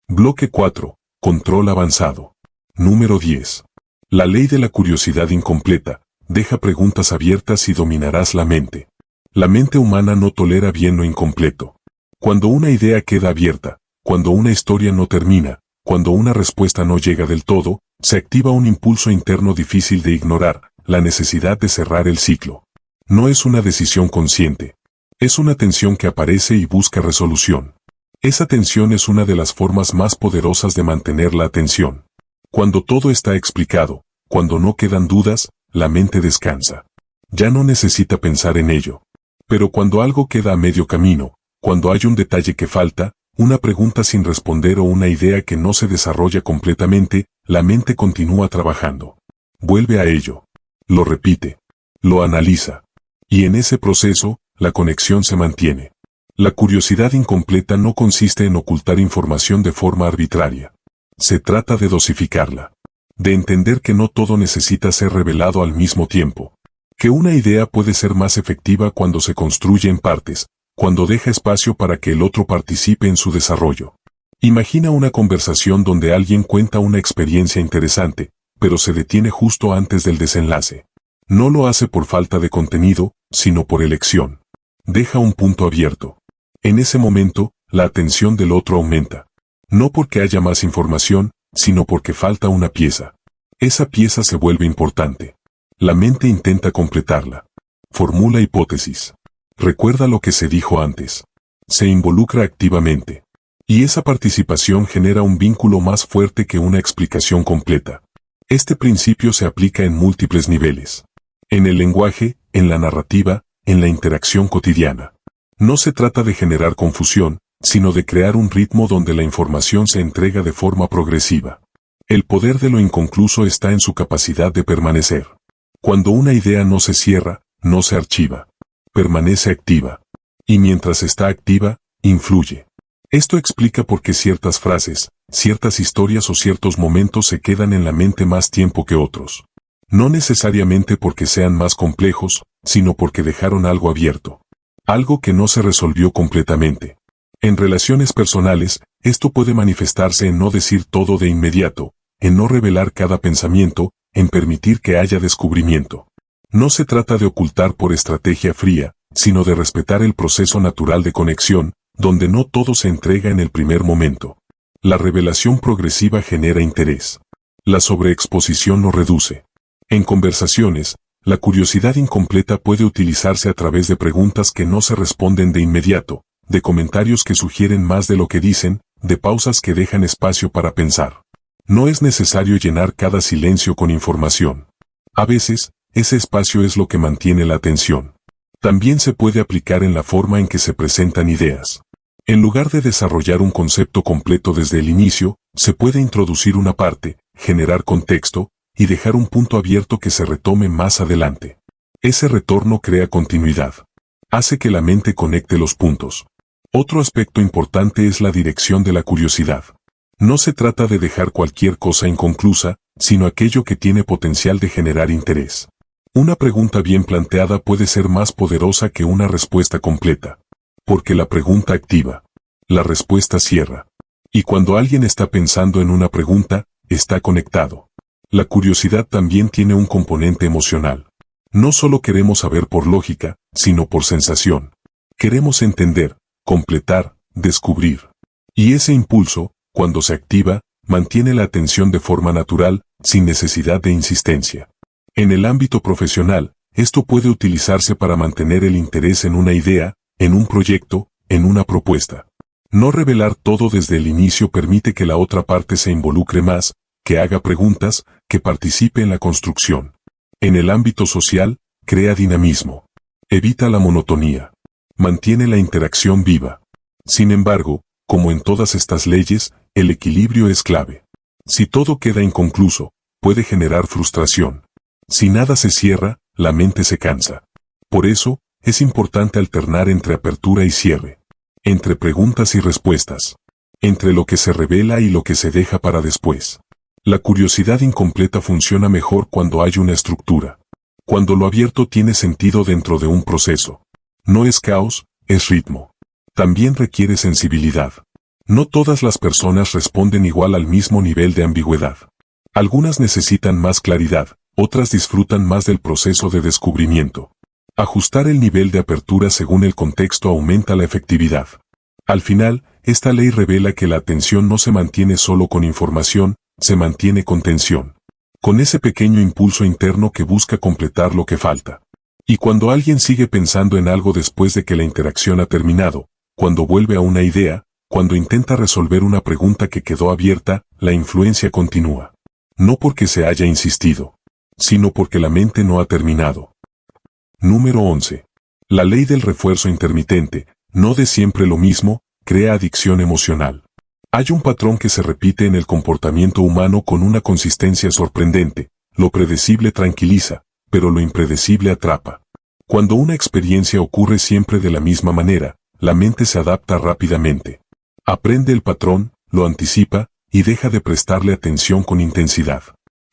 Bloque 4. Control avanzado. Número 10. La ley de la curiosidad incompleta. Deja preguntas abiertas y dominarás la mente. La mente humana no tolera bien lo incompleto. Cuando una idea queda abierta, cuando una historia no termina, cuando una respuesta no llega del todo, se activa un impulso interno difícil de ignorar, la necesidad de cerrar el ciclo. No es una decisión consciente. Es una tensión que aparece y busca resolución. Esa tensión es una de las formas más poderosas de mantener la atención. Cuando todo está explicado, cuando no quedan dudas, la mente descansa. Ya no necesita pensar en ello. Pero cuando algo queda a medio camino, cuando hay un detalle que falta, una pregunta sin responder o una idea que no se desarrolla completamente, la mente continúa trabajando. Vuelve a ello. Lo repite. Lo analiza. Y en ese proceso, la conexión se mantiene. La curiosidad incompleta no consiste en ocultar información de forma arbitraria. Se trata de dosificarla. De entender que no todo necesita ser revelado al mismo tiempo. Que una idea puede ser más efectiva cuando se construye en partes, cuando deja espacio para que el otro participe en su desarrollo. Imagina una conversación donde alguien cuenta una experiencia interesante, pero se detiene justo antes del desenlace. No lo hace por falta de contenido, sino por elección. Deja un punto abierto. En ese momento, la atención del otro aumenta. No porque haya más información, sino porque falta una pieza. Esa pieza se vuelve importante. La mente intenta completarla. Formula hipótesis. Recuerda lo que se dijo antes. Se involucra activamente. Y esa participación genera un vínculo más fuerte que una explicación completa. Este principio se aplica en múltiples niveles. En el lenguaje, en la narrativa, en la interacción cotidiana. No se trata de generar confusión, sino de crear un ritmo donde la información se entrega de forma progresiva. El poder de lo inconcluso está en su capacidad de permanecer. Cuando una idea no se cierra, no se archiva. Permanece activa. Y mientras está activa, influye. Esto explica por qué ciertas frases, ciertas historias o ciertos momentos se quedan en la mente más tiempo que otros. No necesariamente porque sean más complejos, sino porque dejaron algo abierto. Algo que no se resolvió completamente. En relaciones personales, esto puede manifestarse en no decir todo de inmediato, en no revelar cada pensamiento, en permitir que haya descubrimiento. No se trata de ocultar por estrategia fría, sino de respetar el proceso natural de conexión, donde no todo se entrega en el primer momento. La revelación progresiva genera interés. La sobreexposición lo reduce. En conversaciones, la curiosidad incompleta puede utilizarse a través de preguntas que no se responden de inmediato, de comentarios que sugieren más de lo que dicen, de pausas que dejan espacio para pensar. No es necesario llenar cada silencio con información. A veces, ese espacio es lo que mantiene la atención. También se puede aplicar en la forma en que se presentan ideas. En lugar de desarrollar un concepto completo desde el inicio, se puede introducir una parte, generar contexto, y dejar un punto abierto que se retome más adelante. Ese retorno crea continuidad. Hace que la mente conecte los puntos. Otro aspecto importante es la dirección de la curiosidad. No se trata de dejar cualquier cosa inconclusa, sino aquello que tiene potencial de generar interés. Una pregunta bien planteada puede ser más poderosa que una respuesta completa. Porque la pregunta activa. La respuesta cierra. Y cuando alguien está pensando en una pregunta, está conectado. La curiosidad también tiene un componente emocional. No solo queremos saber por lógica, sino por sensación. Queremos entender, completar, descubrir. Y ese impulso, cuando se activa, mantiene la atención de forma natural, sin necesidad de insistencia. En el ámbito profesional, esto puede utilizarse para mantener el interés en una idea, en un proyecto, en una propuesta. No revelar todo desde el inicio permite que la otra parte se involucre más, que haga preguntas, que participe en la construcción. En el ámbito social, crea dinamismo. Evita la monotonía. Mantiene la interacción viva. Sin embargo, como en todas estas leyes, el equilibrio es clave. Si todo queda inconcluso, puede generar frustración. Si nada se cierra, la mente se cansa. Por eso, es importante alternar entre apertura y cierre. Entre preguntas y respuestas. Entre lo que se revela y lo que se deja para después. La curiosidad incompleta funciona mejor cuando hay una estructura. Cuando lo abierto tiene sentido dentro de un proceso. No es caos, es ritmo. También requiere sensibilidad. No todas las personas responden igual al mismo nivel de ambigüedad. Algunas necesitan más claridad, otras disfrutan más del proceso de descubrimiento. Ajustar el nivel de apertura según el contexto aumenta la efectividad. Al final, esta ley revela que la atención no se mantiene solo con información, se mantiene con tensión. Con ese pequeño impulso interno que busca completar lo que falta. Y cuando alguien sigue pensando en algo después de que la interacción ha terminado, cuando vuelve a una idea, cuando intenta resolver una pregunta que quedó abierta, la influencia continúa. No porque se haya insistido, sino porque la mente no ha terminado. Número 11. La ley del refuerzo intermitente, no de siempre lo mismo, crea adicción emocional. Hay un patrón que se repite en el comportamiento humano con una consistencia sorprendente. Lo predecible tranquiliza, pero lo impredecible atrapa. Cuando una experiencia ocurre siempre de la misma manera, la mente se adapta rápidamente. Aprende el patrón, lo anticipa, y deja de prestarle atención con intensidad.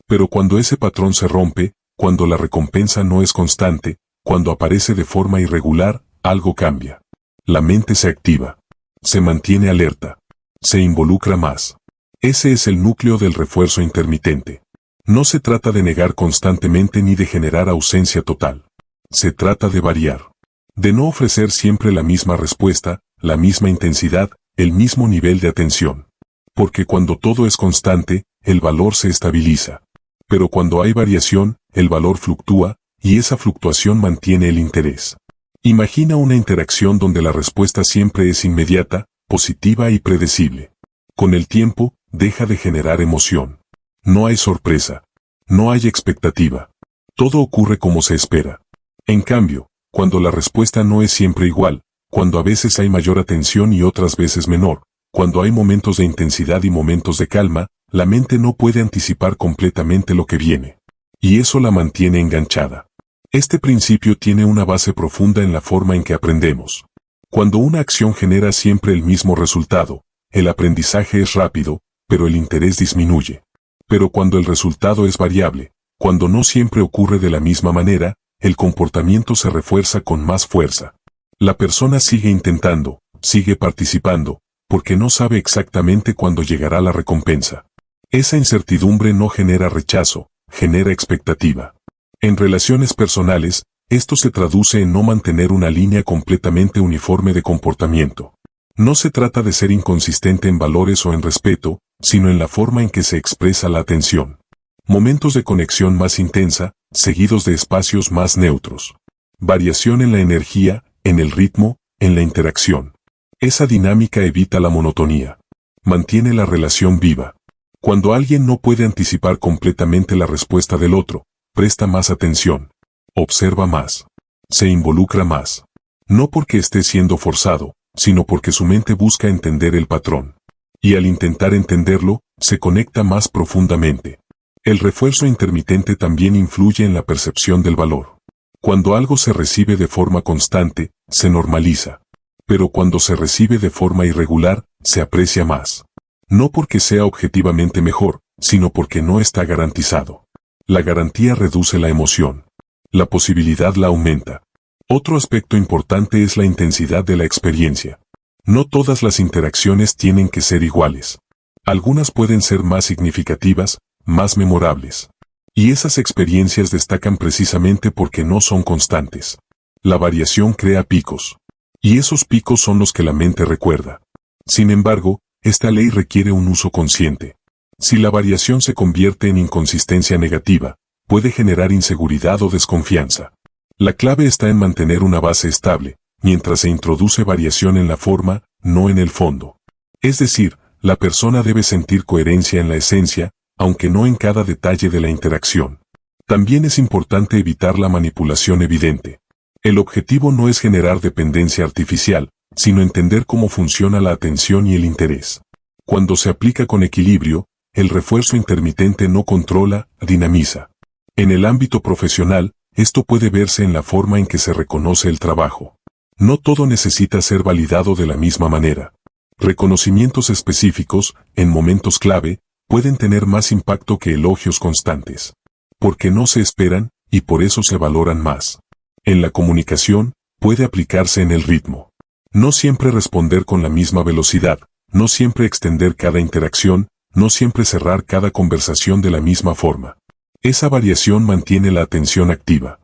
Pero cuando ese patrón se rompe, cuando la recompensa no es constante, cuando aparece de forma irregular, algo cambia. La mente se activa. Se mantiene alerta. Se involucra más. Ese es el núcleo del refuerzo intermitente. No se trata de negar constantemente ni de generar ausencia total. Se trata de variar. De no ofrecer siempre la misma respuesta, la misma intensidad, el mismo nivel de atención. Porque cuando todo es constante, el valor se estabiliza. Pero cuando hay variación, el valor fluctúa, y esa fluctuación mantiene el interés. Imagina una interacción donde la respuesta siempre es inmediata, positiva y predecible. Con el tiempo, deja de generar emoción. No hay sorpresa. No hay expectativa. Todo ocurre como se espera. En cambio, cuando la respuesta no es siempre igual, cuando a veces hay mayor atención y otras veces menor, cuando hay momentos de intensidad y momentos de calma, la mente no puede anticipar completamente lo que viene. Y eso la mantiene enganchada. Este principio tiene una base profunda en la forma en que aprendemos. Cuando una acción genera siempre el mismo resultado, el aprendizaje es rápido, pero el interés disminuye. Pero cuando el resultado es variable, cuando no siempre ocurre de la misma manera, el comportamiento se refuerza con más fuerza. La persona sigue intentando, sigue participando, porque no sabe exactamente cuándo llegará la recompensa. Esa incertidumbre no genera rechazo, genera expectativa. En relaciones personales, esto se traduce en no mantener una línea completamente uniforme de comportamiento. No se trata de ser inconsistente en valores o en respeto, sino en la forma en que se expresa la atención. Momentos de conexión más intensa, seguidos de espacios más neutros. Variación en la energía, en el ritmo, en la interacción. Esa dinámica evita la monotonía. Mantiene la relación viva. Cuando alguien no puede anticipar completamente la respuesta del otro, presta más atención. Observa más. Se involucra más. No porque esté siendo forzado, sino porque su mente busca entender el patrón. Y al intentar entenderlo, se conecta más profundamente. El refuerzo intermitente también influye en la percepción del valor. Cuando algo se recibe de forma constante, se normaliza. Pero cuando se recibe de forma irregular, se aprecia más. No porque sea objetivamente mejor, sino porque no está garantizado. La garantía reduce la emoción. La posibilidad la aumenta. Otro aspecto importante es la intensidad de la experiencia. No todas las interacciones tienen que ser iguales. Algunas pueden ser más significativas, más memorables. Y esas experiencias destacan precisamente porque no son constantes. La variación crea picos. Y esos picos son los que la mente recuerda. Sin embargo, esta ley requiere un uso consciente. Si la variación se convierte en inconsistencia negativa, puede generar inseguridad o desconfianza. La clave está en mantener una base estable, mientras se introduce variación en la forma, no en el fondo. Es decir, la persona debe sentir coherencia en la esencia, aunque no en cada detalle de la interacción. También es importante evitar la manipulación evidente. El objetivo no es generar dependencia artificial, sino entender cómo funciona la atención y el interés. Cuando se aplica con equilibrio, el refuerzo intermitente no controla, dinamiza. En el ámbito profesional, esto puede verse en la forma en que se reconoce el trabajo. No todo necesita ser validado de la misma manera. Reconocimientos específicos, en momentos clave, pueden tener más impacto que elogios constantes. Porque no se esperan, y por eso se valoran más. En la comunicación, puede aplicarse en el ritmo. No siempre responder con la misma velocidad, no siempre extender cada interacción, no siempre cerrar cada conversación de la misma forma. Esa variación mantiene la atención activa.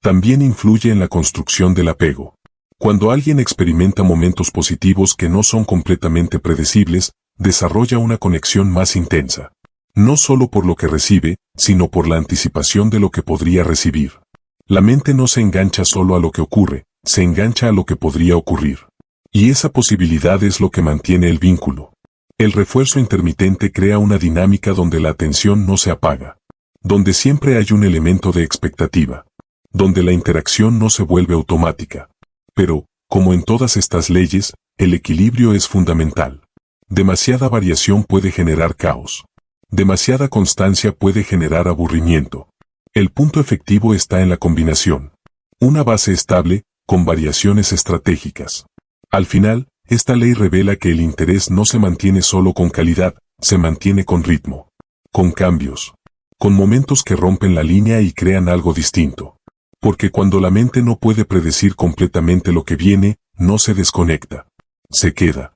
También influye en la construcción del apego. Cuando alguien experimenta momentos positivos que no son completamente predecibles, desarrolla una conexión más intensa. No solo por lo que recibe, sino por la anticipación de lo que podría recibir. La mente no se engancha solo a lo que ocurre, se engancha a lo que podría ocurrir. Y esa posibilidad es lo que mantiene el vínculo. El refuerzo intermitente crea una dinámica donde la atención no se apaga. Donde siempre hay un elemento de expectativa. Donde la interacción no se vuelve automática. Pero, como en todas estas leyes, el equilibrio es fundamental. Demasiada variación puede generar caos. Demasiada constancia puede generar aburrimiento. El punto efectivo está en la combinación. Una base estable, con variaciones estratégicas. Al final, esta ley revela que el interés no se mantiene solo con calidad, se mantiene con ritmo. Con cambios. Con momentos que rompen la línea y crean algo distinto. Porque cuando la mente no puede predecir completamente lo que viene, no se desconecta. Se queda.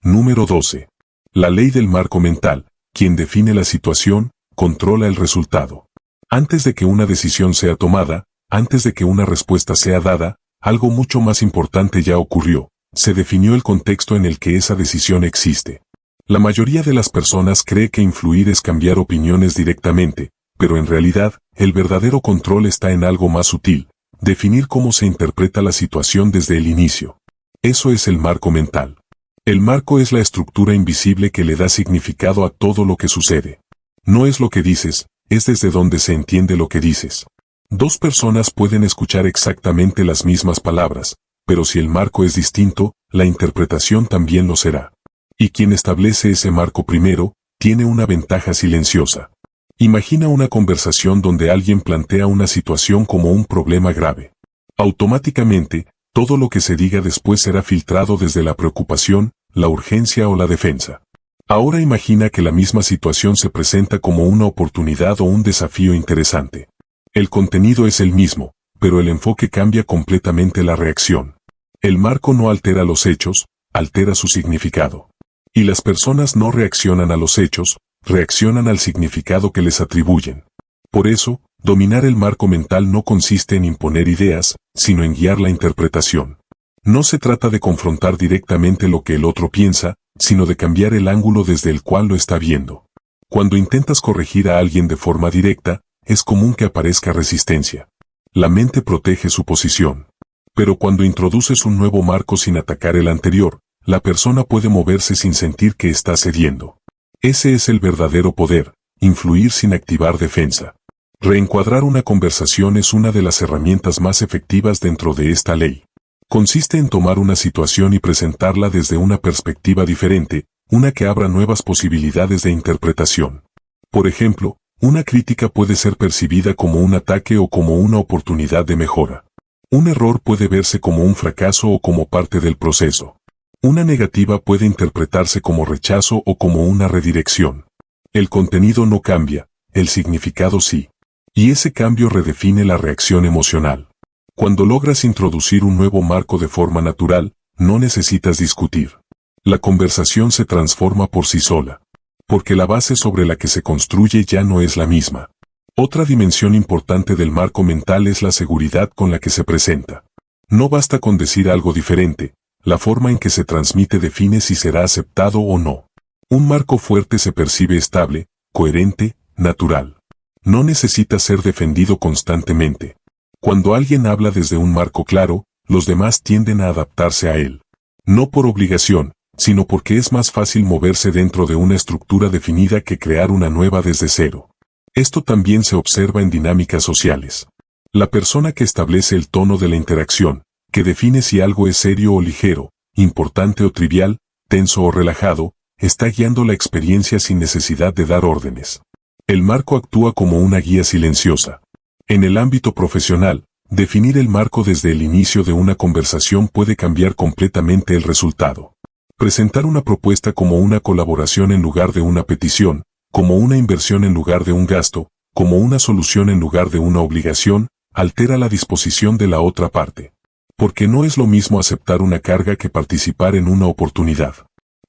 Número 12. La ley del marco mental. Quien define la situación, controla el resultado. Antes de que una decisión sea tomada, antes de que una respuesta sea dada, algo mucho más importante ya ocurrió. Se definió el contexto en el que esa decisión existe. La mayoría de las personas cree que influir es cambiar opiniones directamente, pero en realidad, el verdadero control está en algo más sutil, definir cómo se interpreta la situación desde el inicio. Eso es el marco mental. El marco es la estructura invisible que le da significado a todo lo que sucede. No es lo que dices, es desde donde se entiende lo que dices. Dos personas pueden escuchar exactamente las mismas palabras, pero si el marco es distinto, la interpretación también lo será. Y quien establece ese marco primero, tiene una ventaja silenciosa. Imagina una conversación donde alguien plantea una situación como un problema grave. Automáticamente, todo lo que se diga después será filtrado desde la preocupación, la urgencia o la defensa. Ahora imagina que la misma situación se presenta como una oportunidad o un desafío interesante. El contenido es el mismo, pero el enfoque cambia completamente la reacción. El marco no altera los hechos, altera su significado. Y las personas no reaccionan a los hechos, reaccionan al significado que les atribuyen. Por eso, dominar el marco mental no consiste en imponer ideas, sino en guiar la interpretación. No se trata de confrontar directamente lo que el otro piensa, sino de cambiar el ángulo desde el cual lo está viendo. Cuando intentas corregir a alguien de forma directa, es común que aparezca resistencia. La mente protege su posición. Pero cuando introduces un nuevo marco sin atacar el anterior, la persona puede moverse sin sentir que está cediendo. Ese es el verdadero poder, influir sin activar defensa. Reencuadrar una conversación es una de las herramientas más efectivas dentro de esta ley. Consiste en tomar una situación y presentarla desde una perspectiva diferente, una que abra nuevas posibilidades de interpretación. Por ejemplo, una crítica puede ser percibida como un ataque o como una oportunidad de mejora. Un error puede verse como un fracaso o como parte del proceso. Una negativa puede interpretarse como rechazo o como una redirección. El contenido no cambia, el significado sí. Y ese cambio redefine la reacción emocional. Cuando logras introducir un nuevo marco de forma natural, no necesitas discutir. La conversación se transforma por sí sola. Porque la base sobre la que se construye ya no es la misma. Otra dimensión importante del marco mental es la seguridad con la que se presenta. No basta con decir algo diferente. La forma en que se transmite define si será aceptado o no. Un marco fuerte se percibe estable, coherente, natural. No necesita ser defendido constantemente. Cuando alguien habla desde un marco claro, los demás tienden a adaptarse a él. No por obligación, sino porque es más fácil moverse dentro de una estructura definida que crear una nueva desde cero. Esto también se observa en dinámicas sociales. La persona que establece el tono de la interacción, que define si algo es serio o ligero, importante o trivial, tenso o relajado, está guiando la experiencia sin necesidad de dar órdenes. El marco actúa como una guía silenciosa. En el ámbito profesional, definir el marco desde el inicio de una conversación puede cambiar completamente el resultado. Presentar una propuesta como una colaboración en lugar de una petición, como una inversión en lugar de un gasto, como una solución en lugar de una obligación, altera la disposición de la otra parte. Porque no es lo mismo aceptar una carga que participar en una oportunidad.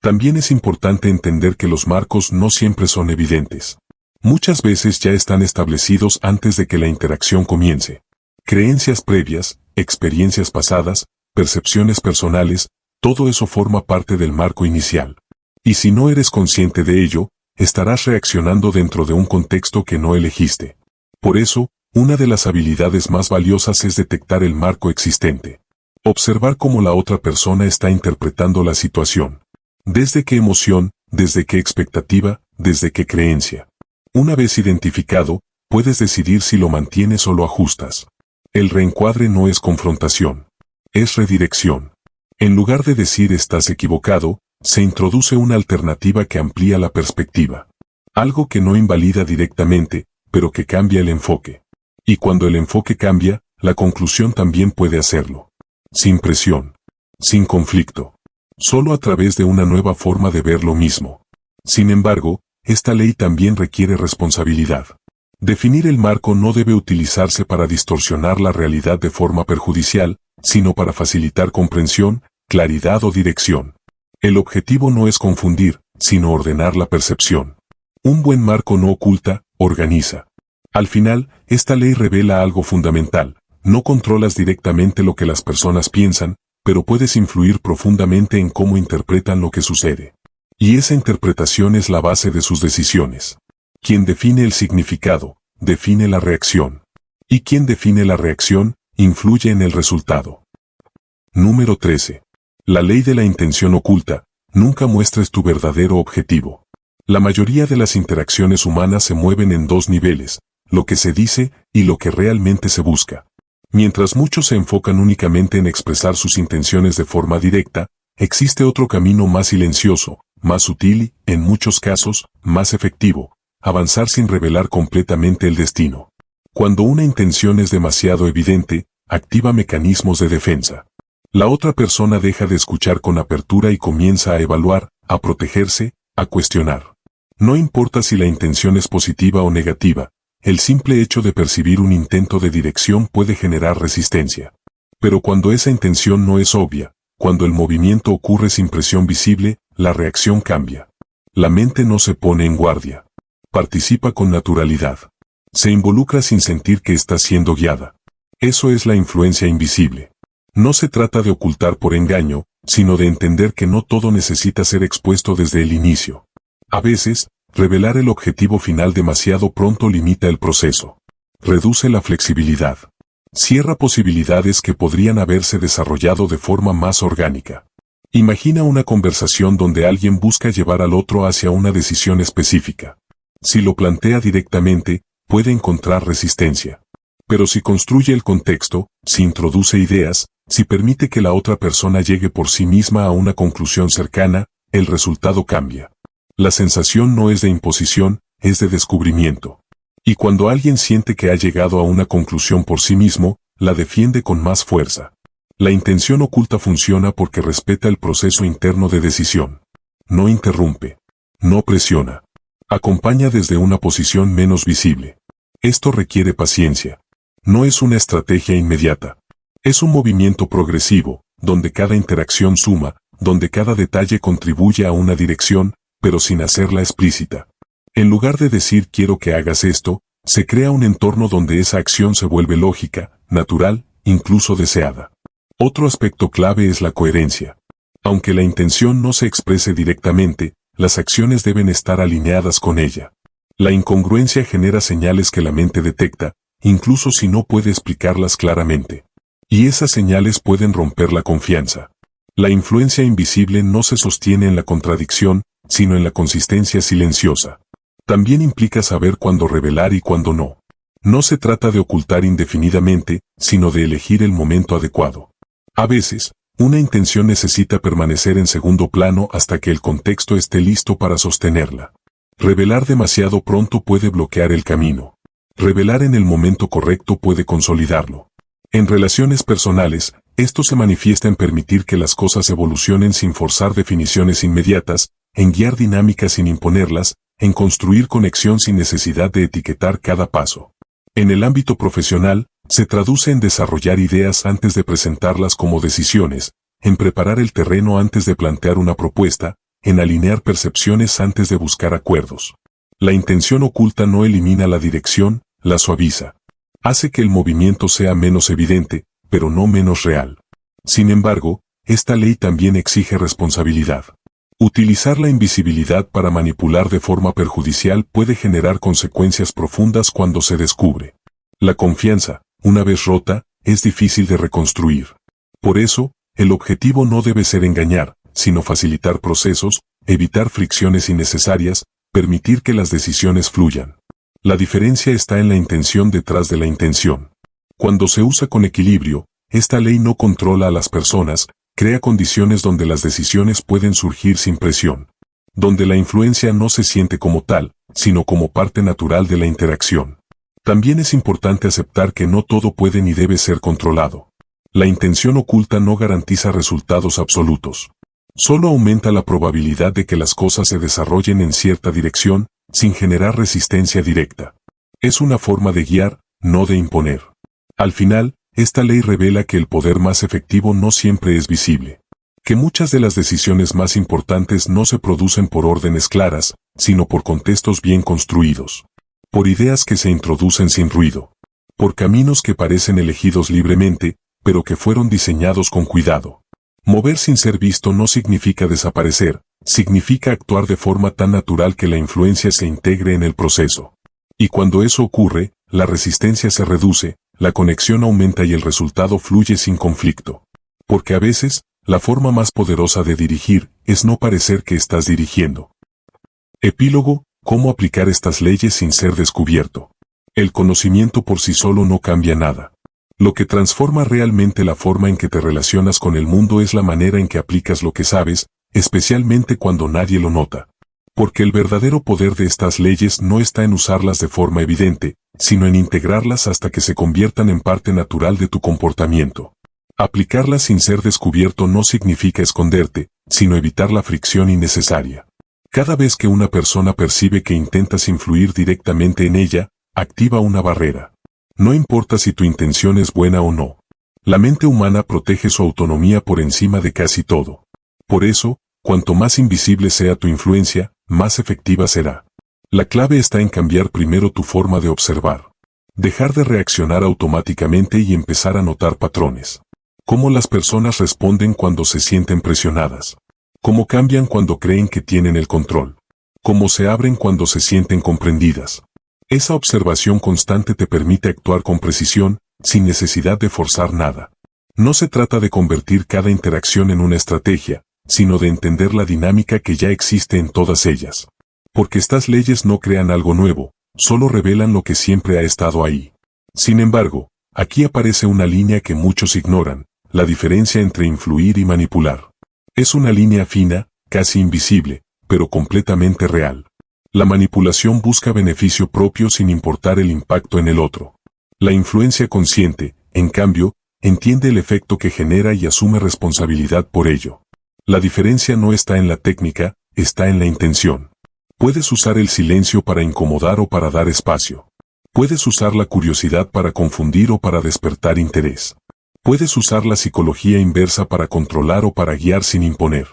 También es importante entender que los marcos no siempre son evidentes. Muchas veces ya están establecidos antes de que la interacción comience. Creencias previas, experiencias pasadas, percepciones personales, todo eso forma parte del marco inicial. Y si no eres consciente de ello, estarás reaccionando dentro de un contexto que no elegiste. Por eso, una de las habilidades más valiosas es detectar el marco existente. Observar cómo la otra persona está interpretando la situación. Desde qué emoción, desde qué expectativa, desde qué creencia. Una vez identificado, puedes decidir si lo mantienes o lo ajustas. El reencuadre no es confrontación. Es redirección. En lugar de decir estás equivocado, se introduce una alternativa que amplía la perspectiva. Algo que no invalida directamente, pero que cambia el enfoque. Y cuando el enfoque cambia, la conclusión también puede hacerlo. Sin presión. Sin conflicto. Solo a través de una nueva forma de ver lo mismo. Sin embargo, esta ley también requiere responsabilidad. Definir el marco no debe utilizarse para distorsionar la realidad de forma perjudicial, sino para facilitar comprensión, claridad o dirección. El objetivo no es confundir, sino ordenar la percepción. Un buen marco no oculta, organiza. Al final, esta ley revela algo fundamental. No controlas directamente lo que las personas piensan, pero puedes influir profundamente en cómo interpretan lo que sucede. Y esa interpretación es la base de sus decisiones. Quien define el significado, define la reacción. Y quien define la reacción, influye en el resultado. Número 13. La ley de la intención oculta. Nunca muestres tu verdadero objetivo. La mayoría de las interacciones humanas se mueven en dos niveles, lo que se dice y lo que realmente se busca. Mientras muchos se enfocan únicamente en expresar sus intenciones de forma directa, existe otro camino más silencioso, más sutil y, en muchos casos, más efectivo: avanzar sin revelar completamente el destino. Cuando una intención es demasiado evidente, activa mecanismos de defensa. La otra persona deja de escuchar con apertura y comienza a evaluar, a protegerse, a cuestionar. No importa si la intención es positiva o negativa, el simple hecho de percibir un intento de dirección puede generar resistencia. Pero cuando esa intención no es obvia, cuando el movimiento ocurre sin presión visible, la reacción cambia. La mente no se pone en guardia. Participa con naturalidad. Se involucra sin sentir que está siendo guiada. Eso es la influencia invisible. No se trata de ocultar por engaño, sino de entender que no todo necesita ser expuesto desde el inicio. A veces, revelar el objetivo final demasiado pronto limita el proceso. Reduce la flexibilidad. Cierra posibilidades que podrían haberse desarrollado de forma más orgánica. Imagina una conversación donde alguien busca llevar al otro hacia una decisión específica. Si lo plantea directamente, puede encontrar resistencia. Pero si construye el contexto, si introduce ideas, si permite que la otra persona llegue por sí misma a una conclusión cercana, el resultado cambia. La sensación no es de imposición, es de descubrimiento. Y cuando alguien siente que ha llegado a una conclusión por sí mismo, la defiende con más fuerza. La intención oculta funciona porque respeta el proceso interno de decisión. No interrumpe. No presiona. Acompaña desde una posición menos visible. Esto requiere paciencia. No es una estrategia inmediata. Es un movimiento progresivo, donde cada interacción suma, donde cada detalle contribuye a una dirección, pero sin hacerla explícita. En lugar de decir quiero que hagas esto, se crea un entorno donde esa acción se vuelve lógica, natural, incluso deseada. Otro aspecto clave es la coherencia. Aunque la intención no se exprese directamente, las acciones deben estar alineadas con ella. La incongruencia genera señales que la mente detecta, incluso si no puede explicarlas claramente. Y esas señales pueden romper la confianza. La influencia invisible no se sostiene en la contradicción, sino en la consistencia silenciosa. También implica saber cuándo revelar y cuándo no. No se trata de ocultar indefinidamente, sino de elegir el momento adecuado. A veces, una intención necesita permanecer en segundo plano hasta que el contexto esté listo para sostenerla. Revelar demasiado pronto puede bloquear el camino. Revelar en el momento correcto puede consolidarlo. En relaciones personales, esto se manifiesta en permitir que las cosas evolucionen sin forzar definiciones inmediatas, en guiar dinámicas sin imponerlas, en construir conexión sin necesidad de etiquetar cada paso. En el ámbito profesional, se traduce en desarrollar ideas antes de presentarlas como decisiones, en preparar el terreno antes de plantear una propuesta, en alinear percepciones antes de buscar acuerdos. La intención oculta no elimina la dirección, la suaviza. Hace que el movimiento sea menos evidente, pero no menos real. Sin embargo, esta ley también exige responsabilidad. Utilizar la invisibilidad para manipular de forma perjudicial puede generar consecuencias profundas cuando se descubre. La confianza, una vez rota, es difícil de reconstruir. Por eso, el objetivo no debe ser engañar, sino facilitar procesos, evitar fricciones innecesarias, permitir que las decisiones fluyan. La diferencia está en la intención detrás de la intención. Cuando se usa con equilibrio, esta ley no controla a las personas, crea condiciones donde las decisiones pueden surgir sin presión. Donde la influencia no se siente como tal, sino como parte natural de la interacción. También es importante aceptar que no todo puede ni debe ser controlado. La intención oculta no garantiza resultados absolutos. Solo aumenta la probabilidad de que las cosas se desarrollen en cierta dirección, sin generar resistencia directa. Es una forma de guiar, no de imponer. Al final, esta ley revela que el poder más efectivo no siempre es visible. Que muchas de las decisiones más importantes no se producen por órdenes claras, sino por contextos bien construidos. Por ideas que se introducen sin ruido. Por caminos que parecen elegidos libremente, pero que fueron diseñados con cuidado. Mover sin ser visto no significa desaparecer, significa actuar de forma tan natural que la influencia se integre en el proceso. Y cuando eso ocurre, la resistencia se reduce, la conexión aumenta y el resultado fluye sin conflicto. Porque a veces, la forma más poderosa de dirigir es no parecer que estás dirigiendo. Epílogo: ¿cómo aplicar estas leyes sin ser descubierto? El conocimiento por sí solo no cambia nada. Lo que transforma realmente la forma en que te relacionas con el mundo es la manera en que aplicas lo que sabes, especialmente cuando nadie lo nota. Porque el verdadero poder de estas leyes no está en usarlas de forma evidente, sino en integrarlas hasta que se conviertan en parte natural de tu comportamiento. Aplicarlas sin ser descubierto no significa esconderte, sino evitar la fricción innecesaria. Cada vez que una persona percibe que intentas influir directamente en ella, activa una barrera. No importa si tu intención es buena o no. La mente humana protege su autonomía por encima de casi todo. Por eso, cuanto más invisible sea tu influencia, más efectiva será. La clave está en cambiar primero tu forma de observar. Dejar de reaccionar automáticamente y empezar a notar patrones. Cómo las personas responden cuando se sienten presionadas. Cómo cambian cuando creen que tienen el control. Cómo se abren cuando se sienten comprendidas. Esa observación constante te permite actuar con precisión, sin necesidad de forzar nada. No se trata de convertir cada interacción en una estrategia, sino de entender la dinámica que ya existe en todas ellas. Porque estas leyes no crean algo nuevo, solo revelan lo que siempre ha estado ahí. Sin embargo, aquí aparece una línea que muchos ignoran, la diferencia entre influir y manipular. Es una línea fina, casi invisible, pero completamente real. La manipulación busca beneficio propio sin importar el impacto en el otro. La influencia consciente, en cambio, entiende el efecto que genera y asume responsabilidad por ello. La diferencia no está en la técnica, está en la intención. Puedes usar el silencio para incomodar o para dar espacio. Puedes usar la curiosidad para confundir o para despertar interés. Puedes usar la psicología inversa para controlar o para guiar sin imponer.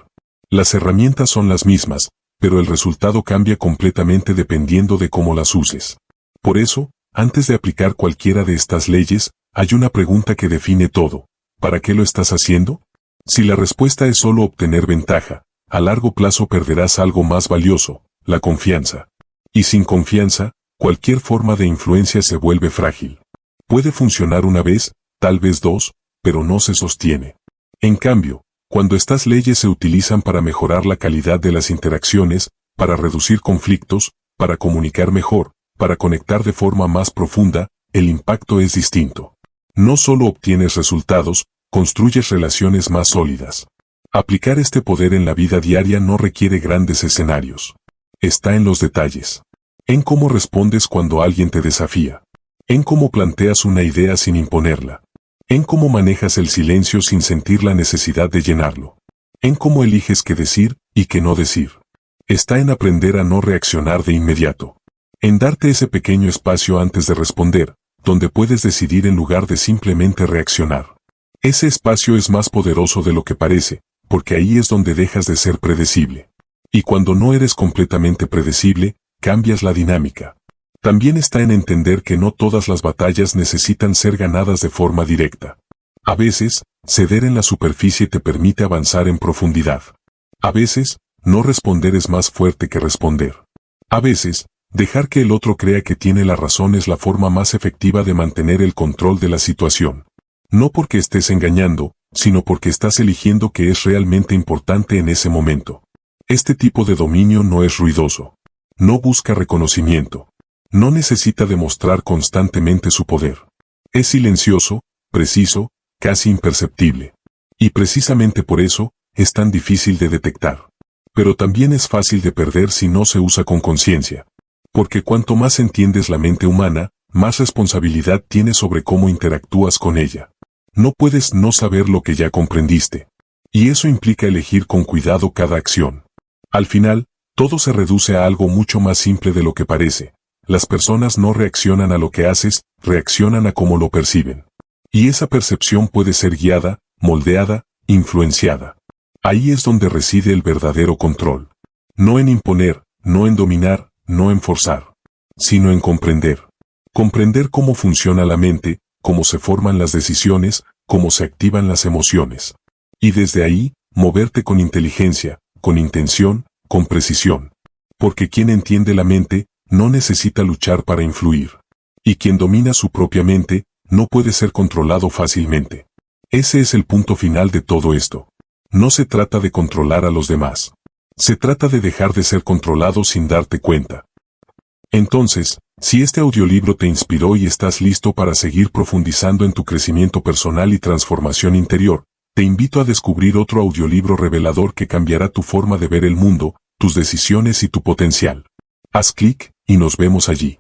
Las herramientas son las mismas, pero el resultado cambia completamente dependiendo de cómo las uses. Por eso, antes de aplicar cualquiera de estas leyes, hay una pregunta que define todo. ¿Para qué lo estás haciendo? Si la respuesta es solo obtener ventaja, a largo plazo perderás algo más valioso, la confianza. Y sin confianza, cualquier forma de influencia se vuelve frágil. Puede funcionar una vez, tal vez dos, pero no se sostiene. En cambio, cuando estas leyes se utilizan para mejorar la calidad de las interacciones, para reducir conflictos, para comunicar mejor, para conectar de forma más profunda, el impacto es distinto. No solo obtienes resultados, construyes relaciones más sólidas. Aplicar este poder en la vida diaria no requiere grandes escenarios. Está en los detalles. En cómo respondes cuando alguien te desafía. En cómo planteas una idea sin imponerla. En cómo manejas el silencio sin sentir la necesidad de llenarlo. En cómo eliges qué decir y qué no decir. Está en aprender a no reaccionar de inmediato. En darte ese pequeño espacio antes de responder, donde puedes decidir en lugar de simplemente reaccionar. Ese espacio es más poderoso de lo que parece, porque ahí es donde dejas de ser predecible. Y cuando no eres completamente predecible, cambias la dinámica. También está en entender que no todas las batallas necesitan ser ganadas de forma directa. A veces, ceder en la superficie te permite avanzar en profundidad. A veces, no responder es más fuerte que responder. A veces, dejar que el otro crea que tiene la razón es la forma más efectiva de mantener el control de la situación. No porque estés engañando, sino porque estás eligiendo que es realmente importante en ese momento. Este tipo de dominio no es ruidoso. No busca reconocimiento. No necesita demostrar constantemente su poder. Es silencioso, preciso, casi imperceptible. Y precisamente por eso, es tan difícil de detectar. Pero también es fácil de perder si no se usa con conciencia. Porque cuanto más entiendes la mente humana, más responsabilidad tienes sobre cómo interactúas con ella. No puedes no saber lo que ya comprendiste. Y eso implica elegir con cuidado cada acción. Al final, todo se reduce a algo mucho más simple de lo que parece. Las personas no reaccionan a lo que haces, reaccionan a cómo lo perciben. Y esa percepción puede ser guiada, moldeada, influenciada. Ahí es donde reside el verdadero control. No en imponer, no en dominar, no en forzar, sino en comprender. Comprender cómo funciona la mente, cómo se forman las decisiones, cómo se activan las emociones. Y desde ahí, moverte con inteligencia, con intención, con precisión. Porque quien entiende la mente, no necesita luchar para influir. Y quien domina su propia mente, no puede ser controlado fácilmente. Ese es el punto final de todo esto. No se trata de controlar a los demás. Se trata de dejar de ser controlado sin darte cuenta. Entonces, si este audiolibro te inspiró y estás listo para seguir profundizando en tu crecimiento personal y transformación interior, te invito a descubrir otro audiolibro revelador que cambiará tu forma de ver el mundo, tus decisiones y tu potencial. Haz clic y nos vemos allí.